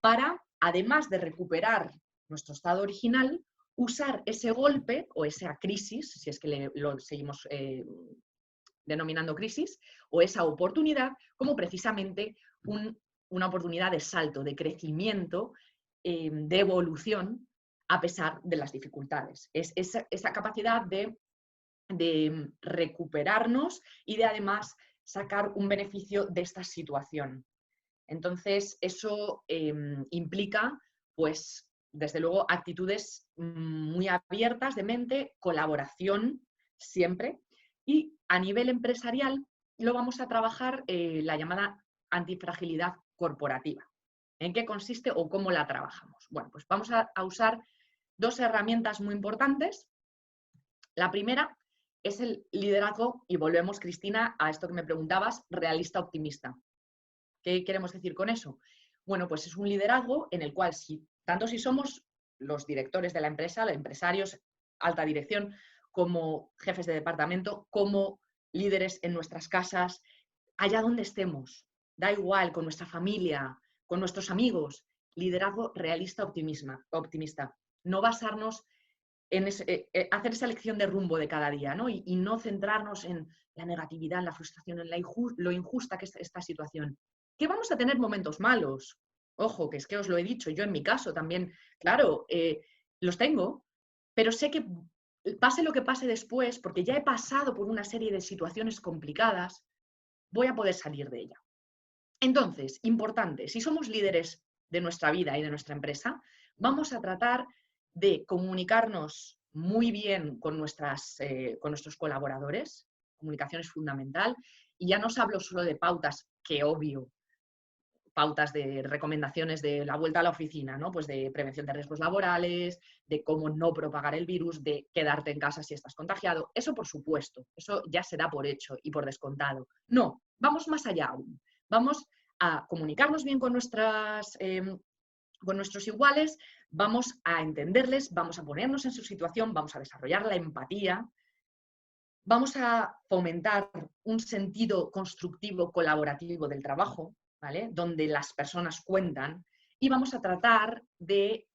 para, además de recuperar nuestro estado original, usar ese golpe o esa crisis, si es que lo seguimos denominando crisis, o esa oportunidad como precisamente una oportunidad de salto, de crecimiento, de evolución a pesar de las dificultades. Es esa capacidad de recuperarnos y de además sacar un beneficio de esta situación. Entonces, eso implica, pues, desde luego, actitudes muy abiertas de mente, colaboración siempre, y a nivel empresarial lo vamos a trabajar la llamada antifragilidad corporativa. ¿En qué consiste o cómo la trabajamos? Bueno, pues vamos a usar dos herramientas muy importantes. La primera es el liderazgo, y volvemos, Cristina, a esto que me preguntabas, realista optimista. ¿Qué queremos decir con eso? Bueno, pues es un liderazgo en el cual, tanto si somos los directores de la empresa, los empresarios, alta dirección, como jefes de departamento, como líderes en nuestras casas, allá donde estemos, da igual, con nuestra familia, con nuestros amigos, liderazgo realista optimista. No basarnos en hacer esa elección de rumbo de cada día, ¿no? Y no centrarnos en la negatividad, en la frustración, en lo injusta que es esta situación. Que vamos a tener momentos malos. Ojo, que es que os lo he dicho, yo en mi caso también, claro, los tengo, pero sé que pase lo que pase después, porque ya he pasado por una serie de situaciones complicadas, voy a poder salir de ella. Entonces, importante, si somos líderes de nuestra vida y de nuestra empresa, vamos a tratar de comunicarnos muy bien con nuestros colaboradores. Comunicación es fundamental. Y ya no os hablo solo de pautas, que obvio, pautas de recomendaciones de la vuelta a la oficina, ¿no? Pues de prevención de riesgos laborales, de cómo no propagar el virus, de quedarte en casa si estás contagiado. Eso, por supuesto, eso ya se da por hecho y por descontado. No, vamos más allá aún. Vamos a comunicarnos bien con nuestros iguales, vamos a entenderles, vamos a ponernos en su situación, vamos a desarrollar la empatía, vamos a fomentar un sentido constructivo, colaborativo del trabajo, ¿vale? Donde las personas cuentan, y vamos a tratar de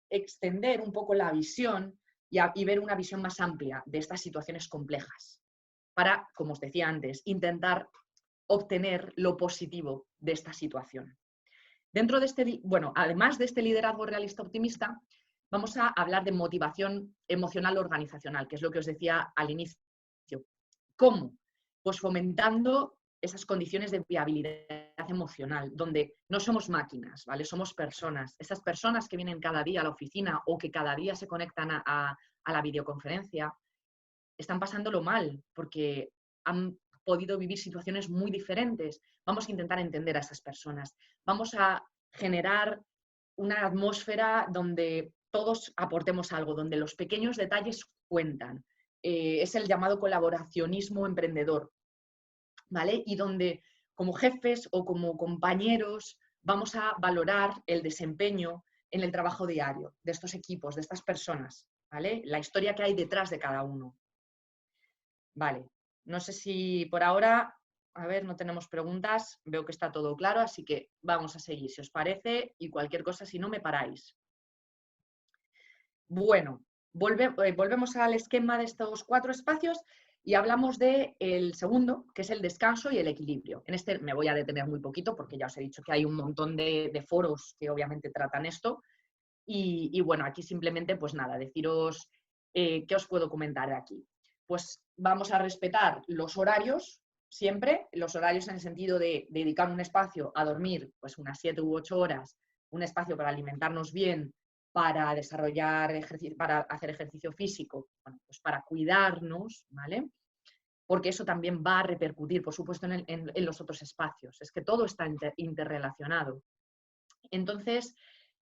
extender un poco la visión y ver una visión más amplia de estas situaciones complejas para, como os decía antes, intentar obtener lo positivo de esta situación. Dentro de este, bueno, además de este liderazgo realista optimista, vamos a hablar de motivación emocional organizacional, que es lo que os decía al inicio. ¿Cómo? Pues fomentando esas condiciones de viabilidad emocional, donde no somos máquinas, ¿vale? Somos personas. Esas personas que vienen cada día a la oficina o que cada día se conectan a la videoconferencia, están pasándolo mal porque han podido vivir situaciones muy diferentes. Vamos a intentar entender a esas personas. Vamos a generar una atmósfera donde todos aportemos algo, donde los pequeños detalles cuentan. Es el llamado colaboracionismo emprendedor, ¿vale? Y donde como jefes o como compañeros vamos a valorar el desempeño en el trabajo diario de estos equipos, de estas personas, ¿vale? La historia que hay detrás de cada uno. Vale, no sé si por ahora, a ver, no tenemos preguntas, veo que está todo claro, así que vamos a seguir, si os parece, y cualquier cosa, si no, me paráis. Bueno, volvemos al esquema de estos 4 espacios y hablamos del segundo, que es el descanso y el equilibrio. En este me voy a detener muy poquito porque ya os he dicho que hay un montón de foros que obviamente tratan esto. Y bueno, aquí simplemente, pues nada, deciros qué os puedo comentar de aquí. Pues vamos a respetar los horarios siempre, los horarios en el sentido de dedicar un espacio a dormir, pues unas 7 u 8 horas, un espacio para alimentarnos bien, para desarrollar ejercicio, para hacer ejercicio físico, bueno, pues para cuidarnos, ¿vale? Porque eso también va a repercutir, por supuesto, en los otros espacios. Es que todo está interrelacionado. Entonces,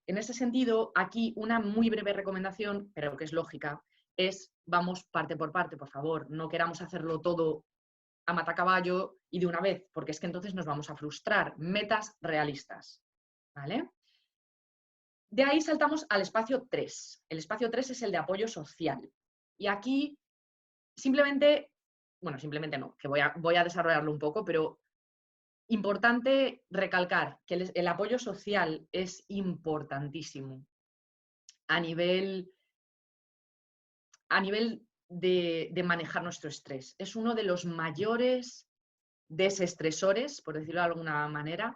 en ese sentido, aquí una muy breve recomendación, pero que es lógica, es vamos parte por parte, por favor. No queramos hacerlo todo a matacaballo y de una vez, porque es que entonces nos vamos a frustrar. Metas realistas, ¿vale? De ahí saltamos al espacio 3. El espacio 3 es el de apoyo social. Y aquí simplemente, bueno, simplemente no, que voy a desarrollarlo un poco, pero importante recalcar que el apoyo social es importantísimo a nivel de manejar nuestro estrés. Es uno de los mayores desestresores, por decirlo de alguna manera,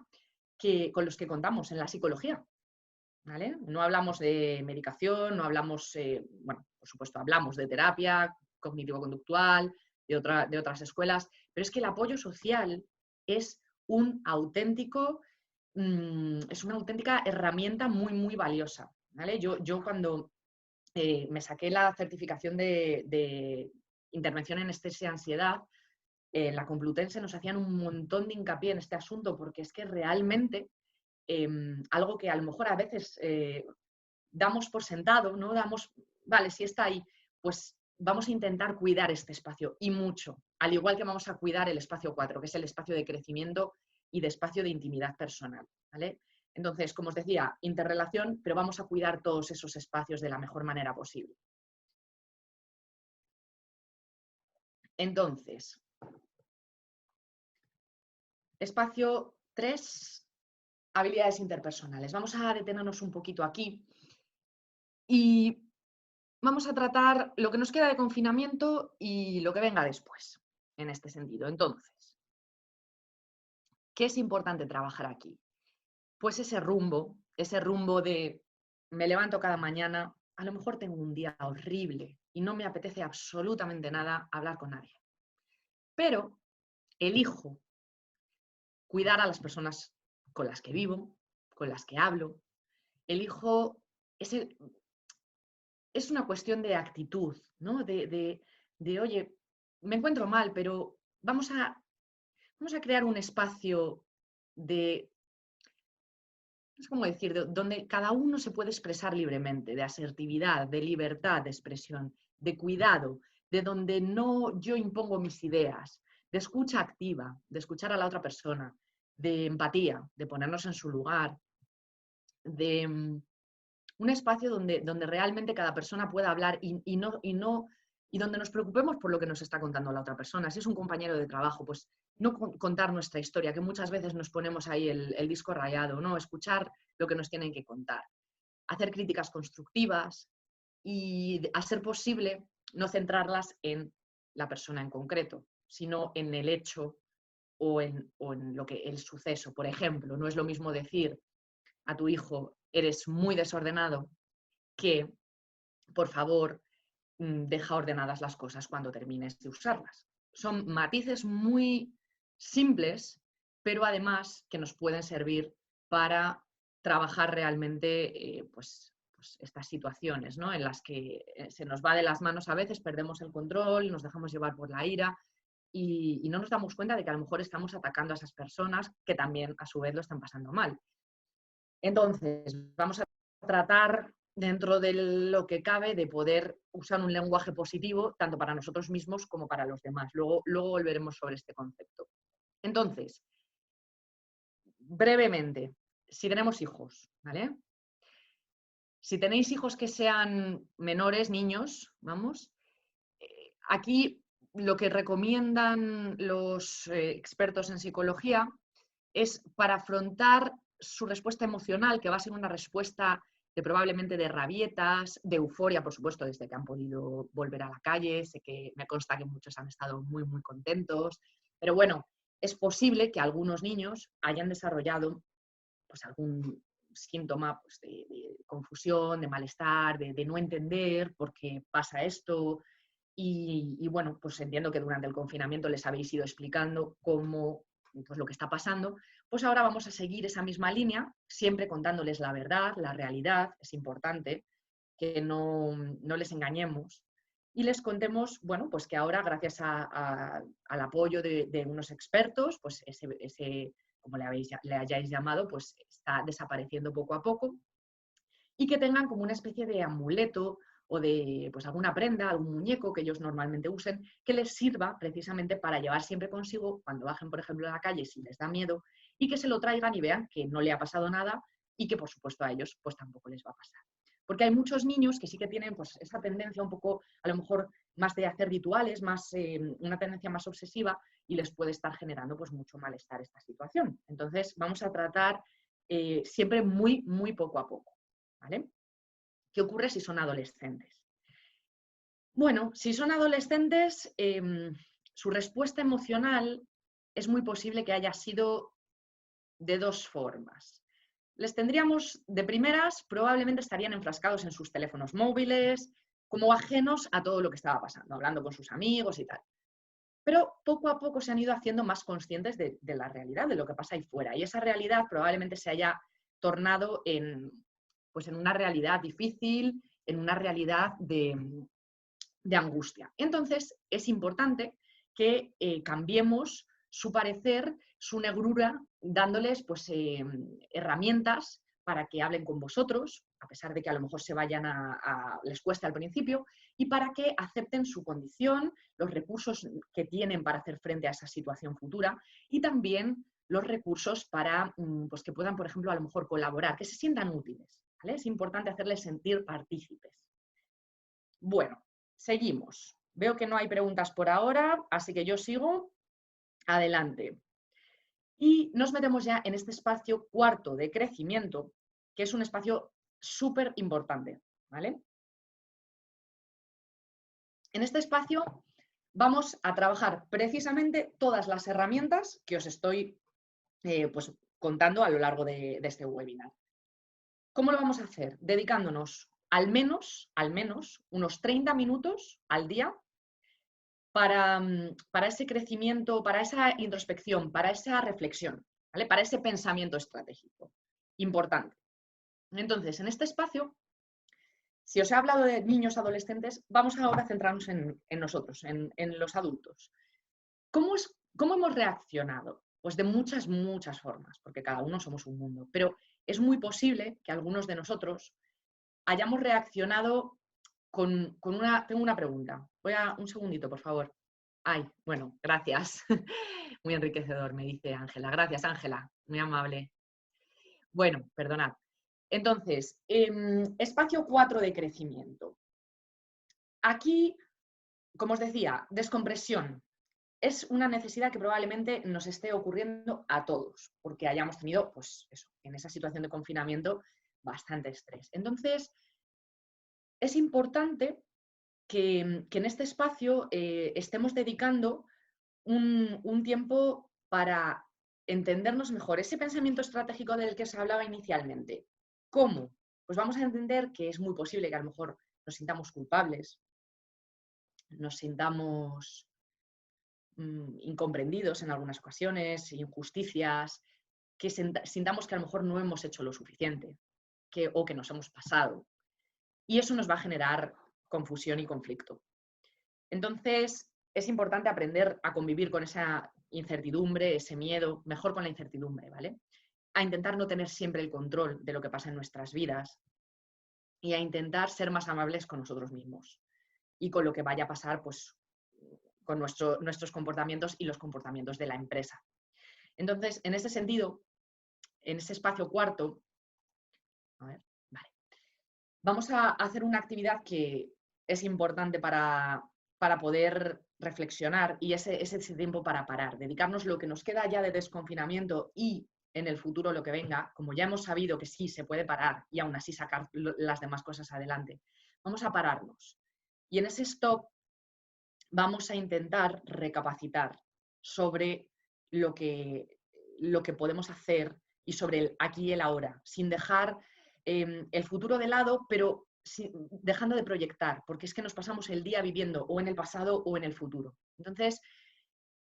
con los que contamos en la psicología. ¿Vale? No hablamos de medicación, no hablamos, bueno, por supuesto, hablamos de terapia cognitivo-conductual, de otras escuelas, pero es que el apoyo social es un auténtico, es una auténtica herramienta muy, muy valiosa. ¿Vale? Yo cuando me saqué la certificación de intervención en estrés y ansiedad, en la Complutense nos hacían un montón de hincapié en este asunto, porque es que realmente algo que a lo mejor a veces damos por sentado, ¿no? Damos, vale, si está ahí, pues vamos a intentar cuidar este espacio y mucho, al igual que vamos a cuidar el espacio 4, que es el espacio de crecimiento y de espacio de intimidad personal, ¿vale? Entonces, como os decía, interrelación, pero vamos a cuidar todos esos espacios de la mejor manera posible. Entonces, espacio 3, habilidades interpersonales. Vamos a detenernos un poquito aquí y vamos a tratar lo que nos queda de confinamiento y lo que venga después, en este sentido. Entonces, ¿qué es importante trabajar aquí? Pues ese rumbo de me levanto cada mañana, a lo mejor tengo un día horrible y no me apetece absolutamente nada hablar con nadie, pero elijo cuidar a las personas con las que vivo, con las que hablo, elijo ese, es una cuestión de actitud, ¿no? Oye, me encuentro mal, pero vamos a crear un espacio de, no sé cómo decir, donde cada uno se puede expresar libremente, de asertividad, de libertad de expresión, de cuidado, de donde no yo impongo mis ideas, de escucha activa, de escuchar a la otra persona, de empatía, de ponernos en su lugar, de un espacio donde realmente cada persona pueda hablar y no y donde nos preocupemos por lo que nos está contando la otra persona. Si es un compañero de trabajo, pues no contar nuestra historia, que muchas veces nos ponemos ahí el disco rayado, ¿no? Escuchar lo que nos tienen que contar. Hacer críticas constructivas y, a ser posible, no centrarlas en la persona en concreto, sino en el hecho o en lo que el suceso. Por ejemplo, no es lo mismo decir a tu hijo, eres muy desordenado, que, por favor, deja ordenadas las cosas cuando termines de usarlas. Son matices muy simples, pero además que nos pueden servir para trabajar realmente pues estas situaciones, ¿no? En las que se nos va de las manos a veces, perdemos el control, nos dejamos llevar por la ira y no nos damos cuenta de que a lo mejor estamos atacando a esas personas que también a su vez lo están pasando mal. Entonces, vamos a tratar, dentro de lo que cabe, de poder usar un lenguaje positivo tanto para nosotros mismos como para los demás. Luego volveremos sobre este concepto. Entonces, brevemente, si tenemos hijos, ¿vale? Si tenéis hijos que sean menores, niños, vamos, aquí lo que recomiendan los expertos en psicología es, para afrontar su respuesta emocional, que va a ser una respuesta probablemente de rabietas, de euforia, por supuesto, desde que han podido volver a la calle. Sé que me consta que muchos han estado muy, muy contentos, pero bueno, es posible que algunos niños hayan desarrollado pues algún síntoma pues, de confusión, de malestar, de no entender por qué pasa esto. Y bueno, pues entiendo que durante el confinamiento les habéis ido explicando cómo, pues lo que está pasando. Pues ahora vamos a seguir esa misma línea, siempre contándoles la verdad, la realidad. Es importante que no les engañemos y les contemos, bueno, pues que ahora, gracias al apoyo de unos expertos, pues ese como le hayáis llamado, pues está desapareciendo poco a poco, y que tengan como una especie de amuleto o de pues alguna prenda, algún muñeco que ellos normalmente usen, que les sirva precisamente para llevar siempre consigo cuando bajen, por ejemplo, a la calle si les da miedo, y que se lo traigan y vean que no le ha pasado nada y que, por supuesto, a ellos pues tampoco les va a pasar. Porque hay muchos niños que sí que tienen pues esa tendencia un poco, a lo mejor, más de hacer rituales, más una tendencia más obsesiva, y les puede estar generando pues mucho malestar esta situación. Entonces, vamos a tratar siempre muy, muy poco a poco. ¿Vale? ¿Qué ocurre si son adolescentes? Bueno, si son adolescentes, su respuesta emocional es muy posible que haya sido de dos formas. Les tendríamos, de primeras, probablemente estarían enfrascados en sus teléfonos móviles, como ajenos a todo lo que estaba pasando, hablando con sus amigos y tal. Pero poco a poco se han ido haciendo más conscientes de la realidad, de lo que pasa ahí fuera. Y esa realidad probablemente se haya tornado en una realidad difícil, en una realidad de angustia. Entonces, es importante que cambiemos su parecer, su negrura, dándoles pues, herramientas para que hablen con vosotros, a pesar de que a lo mejor les cueste al principio, y para que acepten su condición, los recursos que tienen para hacer frente a esa situación futura, y también los recursos para pues, que puedan, por ejemplo, a lo mejor colaborar, que se sientan útiles. ¿Vale? Es importante hacerles sentir partícipes. Bueno, seguimos. Veo que no hay preguntas por ahora, así que yo sigo. Adelante. Y nos metemos ya en este espacio cuarto de crecimiento, que es un espacio súper importante, ¿vale? En este espacio vamos a trabajar precisamente todas las herramientas que os estoy pues, contando a lo largo de este webinar. ¿Cómo lo vamos a hacer? Dedicándonos al menos unos 30 minutos al día para ese crecimiento, para esa introspección, para esa reflexión, ¿vale? Para ese pensamiento estratégico. Importante. Entonces, en este espacio, si os he hablado de niños adolescentes, vamos ahora a centrarnos en nosotros, en los adultos. ¿Cómo hemos reaccionado? Pues de muchas, muchas formas, porque cada uno somos un mundo. Pero es muy posible que algunos de nosotros hayamos reaccionado con una... Tengo una pregunta. Un segundito, por favor. Ay, bueno, gracias. Muy enriquecedor, me dice Ángela. Gracias, Ángela. Muy amable. Bueno, perdonad. Entonces, espacio 4 de crecimiento. Aquí como os decía, descompresión. Es una necesidad que probablemente nos esté ocurriendo a todos, porque hayamos tenido, pues eso, en esa situación de confinamiento, bastante estrés. Entonces, es importante que en este espacio estemos dedicando un tiempo para entendernos mejor. Ese pensamiento estratégico del que se hablaba inicialmente. ¿Cómo? Pues vamos a entender que es muy posible que a lo mejor nos sintamos culpables, nos sintamos incomprendidos en algunas ocasiones, injusticias, que sintamos que a lo mejor no hemos hecho lo suficiente o que nos hemos pasado. Y eso nos va a generar confusión y conflicto. Entonces, es importante aprender a convivir con esa incertidumbre, ese miedo, mejor con la incertidumbre, ¿vale? A intentar no tener siempre el control de lo que pasa en nuestras vidas y a intentar ser más amables con nosotros mismos y con lo que vaya a pasar, pues, con nuestros comportamientos y los comportamientos de la empresa. Entonces, en ese sentido, en ese espacio cuarto, vamos a hacer una actividad que es importante para poder reflexionar y ese tiempo para parar, dedicarnos lo que nos queda ya de desconfinamiento y en el futuro lo que venga, como ya hemos sabido que sí se puede parar y aún así sacar las demás cosas adelante. Vamos a pararnos. Y en ese stop vamos a intentar recapacitar sobre lo que podemos hacer y sobre el aquí y el ahora, sin dejar el futuro de lado, pero dejando de proyectar, porque es que nos pasamos el día viviendo o en el pasado o en el futuro. Entonces,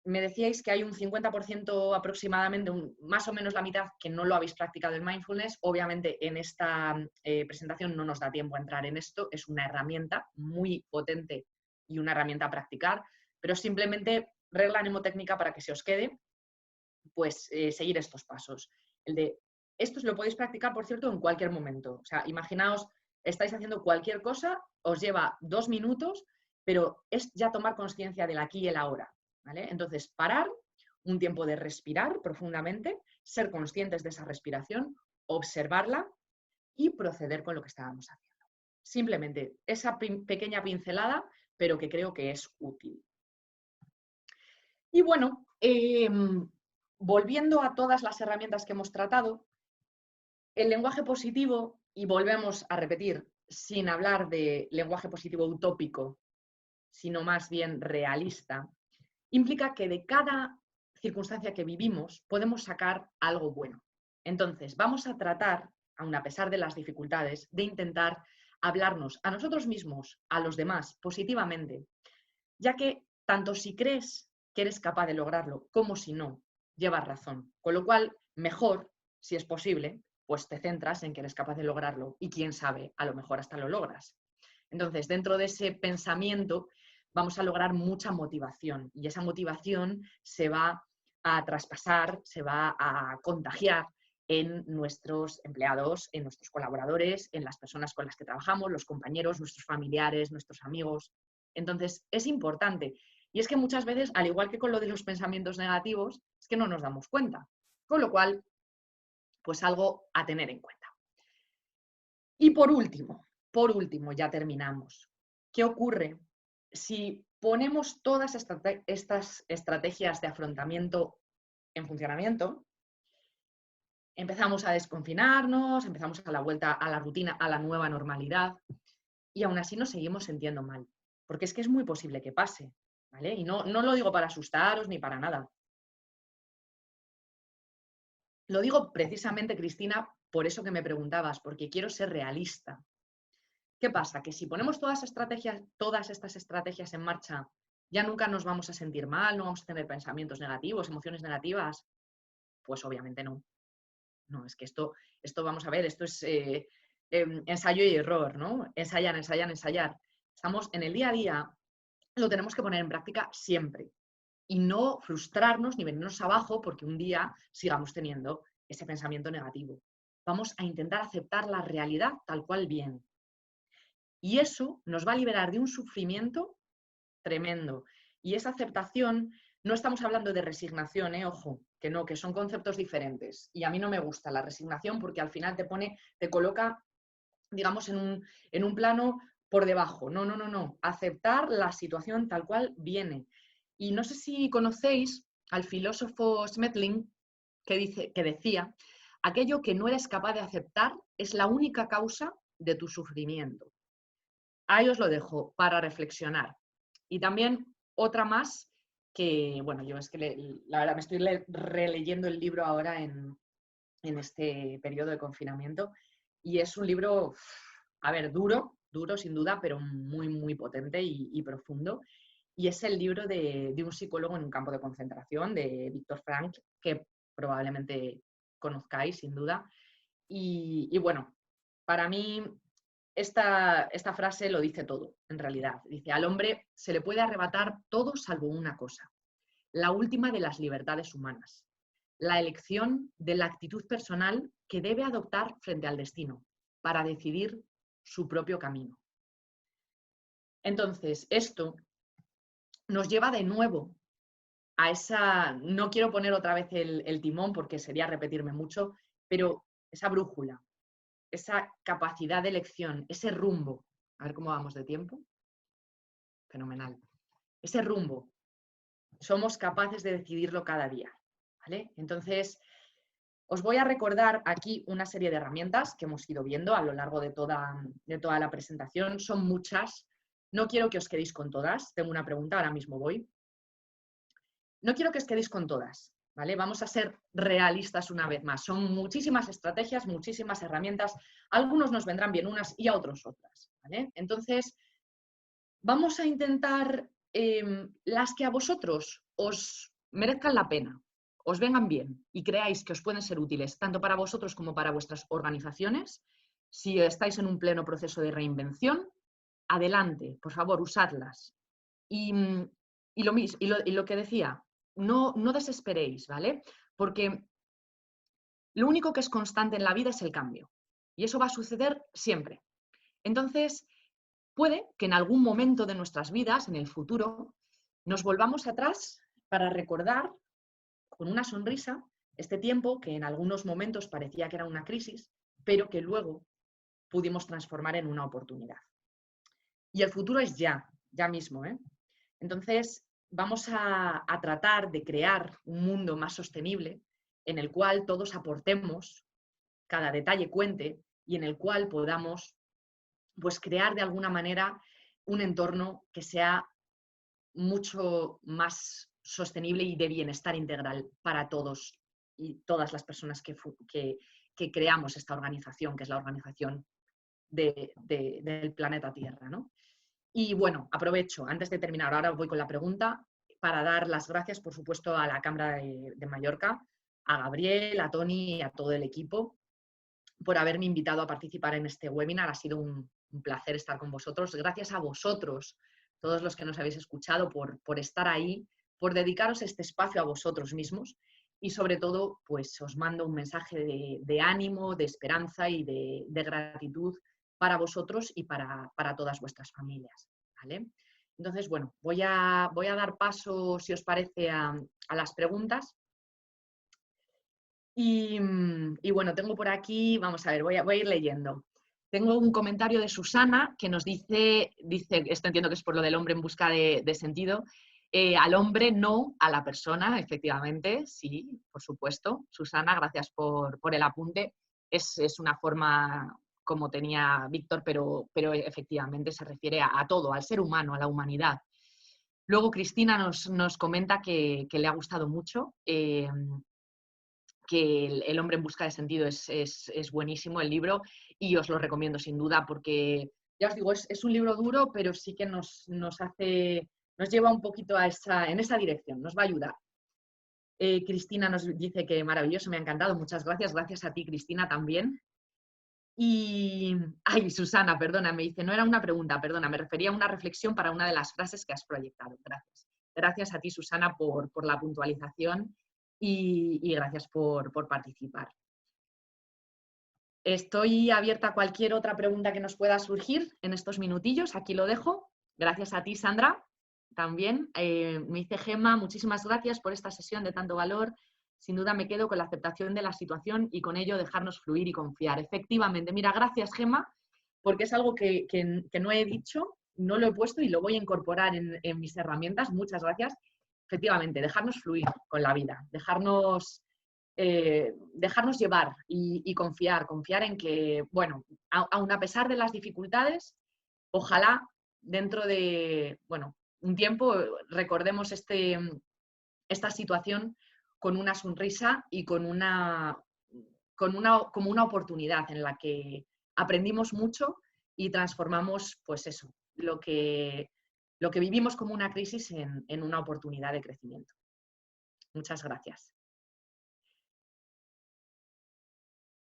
me decíais que hay un 50% aproximadamente, más o menos la mitad, que no lo habéis practicado el mindfulness. Obviamente en esta presentación no nos da tiempo a entrar en esto, es una herramienta muy potente y una herramienta a practicar, pero simplemente regla mnemotécnica para que se os quede, pues seguir estos pasos. Esto lo podéis practicar, por cierto, en cualquier momento. O sea, imaginaos, estáis haciendo cualquier cosa, os lleva 2 minutos, pero es ya tomar conciencia del aquí y el ahora, ¿vale? Entonces, parar, un tiempo de respirar profundamente, ser conscientes de esa respiración, observarla y proceder con lo que estábamos haciendo. Simplemente esa pequeña pincelada, pero que creo que es útil. Y bueno, volviendo a todas las herramientas que hemos tratado, el lenguaje positivo, y volvemos a repetir, sin hablar de lenguaje positivo utópico, sino más bien realista, implica que de cada circunstancia que vivimos podemos sacar algo bueno. Entonces, vamos a tratar, aun a pesar de las dificultades, de intentar hablarnos a nosotros mismos, a los demás, positivamente, ya que tanto si crees que eres capaz de lograrlo como si no, llevas razón. Con lo cual, mejor, si es posible, pues te centras en que eres capaz de lograrlo y quién sabe, a lo mejor hasta lo logras. Entonces, dentro de ese pensamiento vamos a lograr mucha motivación y esa motivación se va a traspasar, se va a contagiar en nuestros empleados, en nuestros colaboradores, en las personas con las que trabajamos, los compañeros, nuestros familiares, nuestros amigos. Entonces, es importante. Y es que muchas veces, al igual que con lo de los pensamientos negativos, es que no nos damos cuenta. Con lo cual, pues algo a tener en cuenta. Y por último, ya terminamos. ¿Qué ocurre si ponemos todas estas estrategias de afrontamiento en funcionamiento? Empezamos a desconfinarnos, empezamos a la vuelta a la rutina, a la nueva normalidad, y aún así nos seguimos sintiendo mal. Porque es que es muy posible que pase, ¿vale? Y no lo digo para asustaros ni para nada. Lo digo precisamente, Cristina, por eso que me preguntabas, porque quiero ser realista. ¿Qué pasa? Que si ponemos todas estas estrategias en marcha, ya nunca nos vamos a sentir mal, no vamos a tener pensamientos negativos, emociones negativas. Pues obviamente no. No, es que esto vamos a ver, esto es ensayo y error, ¿no? Ensayar, ensayar, ensayar. Estamos en el día a día, lo tenemos que poner en práctica siempre. Y no frustrarnos ni venirnos abajo porque un día sigamos teniendo ese pensamiento negativo. Vamos a intentar aceptar la realidad tal cual viene. Y eso nos va a liberar de un sufrimiento tremendo. Y esa aceptación, no estamos hablando de resignación, ojo, que no, que son conceptos diferentes. Y a mí no me gusta la resignación porque al final te coloca, digamos, en un plano por debajo. No, no, no, no. Aceptar la situación tal cual viene. Y no sé si conocéis al filósofo Smetling que decía, aquello que no eres capaz de aceptar es la única causa de tu sufrimiento. Ahí os lo dejo para reflexionar. Y también otra más que, bueno, yo es que la verdad me estoy releyendo el libro ahora en este periodo de confinamiento y es un libro, a ver, duro sin duda, pero muy, muy potente y profundo. Y es el libro de un psicólogo en un campo de concentración, de Viktor Frankl, que probablemente conozcáis sin duda. Y bueno, para mí esta frase lo dice todo, en realidad. Dice, al hombre se le puede arrebatar todo salvo una cosa, la última de las libertades humanas, la elección de la actitud personal que debe adoptar frente al destino para decidir su propio camino. Entonces, esto nos lleva de nuevo a esa, no quiero poner otra vez el timón porque sería repetirme mucho, pero esa brújula, esa capacidad de elección, ese rumbo. A ver cómo vamos de tiempo. Fenomenal. Ese rumbo. Somos capaces de decidirlo cada día. ¿Vale? Entonces, os voy a recordar aquí una serie de herramientas que hemos ido viendo a lo largo de toda la presentación. Son muchas. No quiero que os quedéis con todas. Tengo una pregunta, ahora mismo voy. No quiero que os quedéis con todas. ¿Vale? Vamos a ser realistas una vez más. Son muchísimas estrategias, muchísimas herramientas. A algunos nos vendrán bien unas y a otros otras. ¿Vale? Entonces, vamos a intentar las que a vosotros os merezcan la pena, os vengan bien y creáis que os pueden ser útiles tanto para vosotros como para vuestras organizaciones. Si estáis en un pleno proceso de reinvención, adelante, por favor, usadlas. Y lo que decía, no desesperéis, ¿vale? Porque lo único que es constante en la vida es el cambio. Y eso va a suceder siempre. Entonces, puede que en algún momento de nuestras vidas, en el futuro, nos volvamos atrás para recordar con una sonrisa este tiempo que en algunos momentos parecía que era una crisis, pero que luego pudimos transformar en una oportunidad. Y el futuro es ya mismo, ¿eh? Entonces, vamos a tratar de crear un mundo más sostenible en el cual todos aportemos, cada detalle cuente y en el cual podamos pues, crear de alguna manera un entorno que sea mucho más sostenible y de bienestar integral para todos y todas las personas que creamos esta organización, que es la organización del planeta Tierra, ¿no? Y bueno, aprovecho, antes de terminar, ahora voy con la pregunta, para dar las gracias, por supuesto, a la Cámara de Mallorca, a Gabriel, a Toni y a todo el equipo por haberme invitado a participar en este webinar. Ha sido un placer estar con vosotros. Gracias a vosotros, todos los que nos habéis escuchado, por estar ahí, por dedicaros este espacio a vosotros mismos y sobre todo, pues os mando un mensaje de ánimo, de esperanza y de gratitud para vosotros y para todas vuestras familias, ¿vale? Entonces, bueno, voy a dar paso, si os parece, a las preguntas. Y bueno, tengo por aquí, vamos a ver, voy a ir leyendo. Tengo un comentario de Susana que nos dice, esto entiendo que es por lo del hombre en busca de sentido, al hombre no a la persona, efectivamente, sí, por supuesto. Susana, gracias por el apunte. Es una forma como tenía Víctor, pero efectivamente se refiere a todo, al ser humano, a la humanidad. Luego Cristina nos comenta que le ha gustado mucho, que el hombre en busca de sentido es buenísimo el libro y os lo recomiendo sin duda porque, ya os digo, es un libro duro, pero sí que nos lleva un poquito en esa dirección, nos va a ayudar. Cristina nos dice que maravilloso, me ha encantado, muchas gracias, gracias a ti Cristina también. Y, ay, Susana, perdona, me dice, no era una pregunta, perdona, me refería a una reflexión para una de las frases que has proyectado, gracias. Gracias a ti Susana por la puntualización y gracias por participar. Estoy abierta a cualquier otra pregunta que nos pueda surgir en estos minutillos. Aquí lo dejo. Gracias a ti, Sandra. También me dice Gemma, muchísimas gracias por esta sesión de tanto valor. Sin duda me quedo con la aceptación de la situación y con ello dejarnos fluir y confiar. Efectivamente. Mira, gracias, Gemma. porque es algo que no he dicho, no lo he puesto y lo voy a incorporar en mis herramientas. Muchas gracias. Efectivamente, dejarnos fluir con la vida, dejarnos llevar y confiar en que, bueno, aun a pesar de las dificultades, ojalá dentro de, bueno, un tiempo recordemos esta situación con una sonrisa y como una oportunidad en la que aprendimos mucho y transformamos, pues eso, lo que vivimos como una crisis en una oportunidad de crecimiento. Muchas gracias.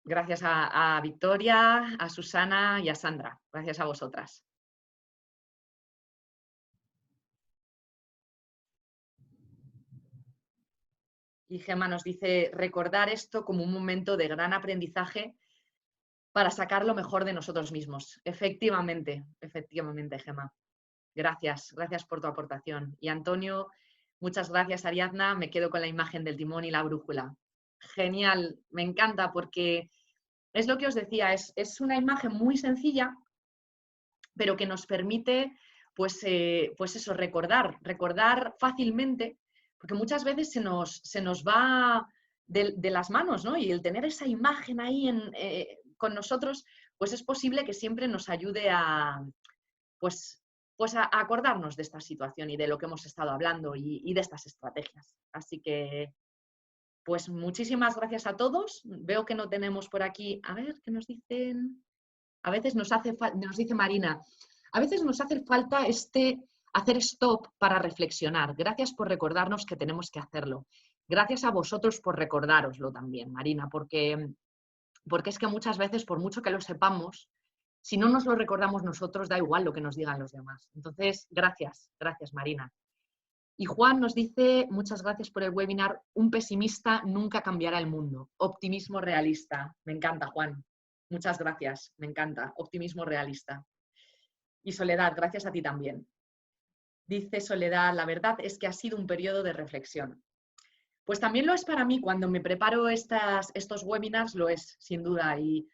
Gracias a Victoria, a Susana y a Sandra. Gracias a vosotras. Y Gemma nos dice, recordar esto como un momento de gran aprendizaje para sacar lo mejor de nosotros mismos. Efectivamente, Gemma. Gracias por tu aportación. Y Antonio, muchas gracias, Ariadna. Me quedo con la imagen del timón y la brújula. Genial, me encanta porque es lo que os decía, es una imagen muy sencilla, pero que nos permite, pues eso, recordar fácilmente, porque muchas veces se nos va de las manos, ¿no? Y el tener esa imagen ahí con nosotros, pues es posible que siempre nos ayude a acordarnos de esta situación y de lo que hemos estado hablando y de estas estrategias. Así que, pues muchísimas gracias a todos. Veo que no tenemos por aquí, a ver, ¿qué nos dicen? A veces nos dice Marina, a veces nos hace falta hacer stop para reflexionar. Gracias por recordarnos que tenemos que hacerlo. Gracias a vosotros por recordároslo también, Marina, porque es que muchas veces, por mucho que lo sepamos, si no nos lo recordamos nosotros, da igual lo que nos digan los demás. Entonces, gracias, Marina. Y Juan nos dice, muchas gracias por el webinar, un pesimista nunca cambiará el mundo. Optimismo realista. Me encanta, Juan. Muchas gracias, me encanta. Optimismo realista. Y Soledad, gracias a ti también. Dice Soledad, la verdad es que ha sido un periodo de reflexión. Pues también lo es para mí, cuando me preparo estos webinars, lo es, sin duda. Y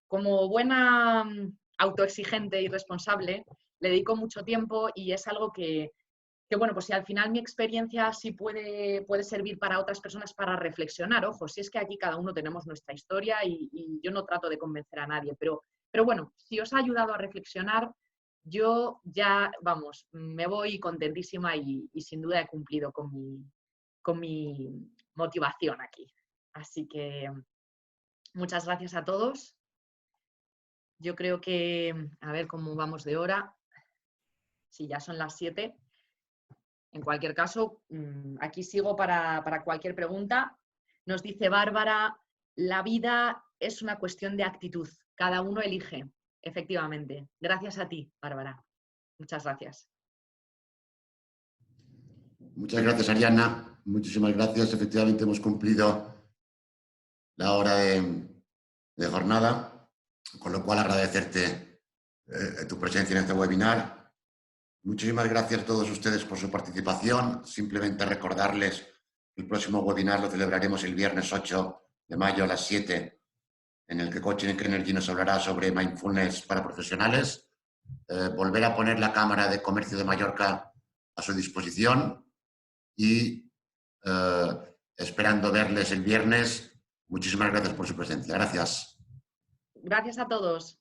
como buena autoexigente y responsable, le dedico mucho tiempo y es algo que bueno, pues si al final mi experiencia sí puede servir para otras personas para reflexionar. Ojo, si es que aquí cada uno tenemos nuestra historia y yo no trato de convencer a nadie, pero bueno, si os ha ayudado a reflexionar, yo ya, vamos, me voy contentísima y sin duda he cumplido con mi motivación aquí. Así que muchas gracias a todos. Yo creo que, a ver cómo vamos de hora. Sí, ya son las 7. En cualquier caso, aquí sigo para cualquier pregunta. Nos dice Bárbara, la vida es una cuestión de actitud. Cada uno elige, efectivamente. Gracias a ti, Bárbara. Muchas gracias. Muchas gracias, Ariadna. Muchísimas gracias. Efectivamente, hemos cumplido la hora de jornada, con lo cual agradecerte tu presencia en este webinar. Muchísimas gracias a todos ustedes por su participación. Simplemente recordarles que el próximo webinar lo celebraremos el viernes 8 de mayo a las 7, en el que Coaching Energy nos hablará sobre mindfulness para profesionales. Volver a poner la Cámara de Comercio de Mallorca a su disposición y esperando verles el viernes. Muchísimas gracias por su presencia. Gracias. Gracias a todos.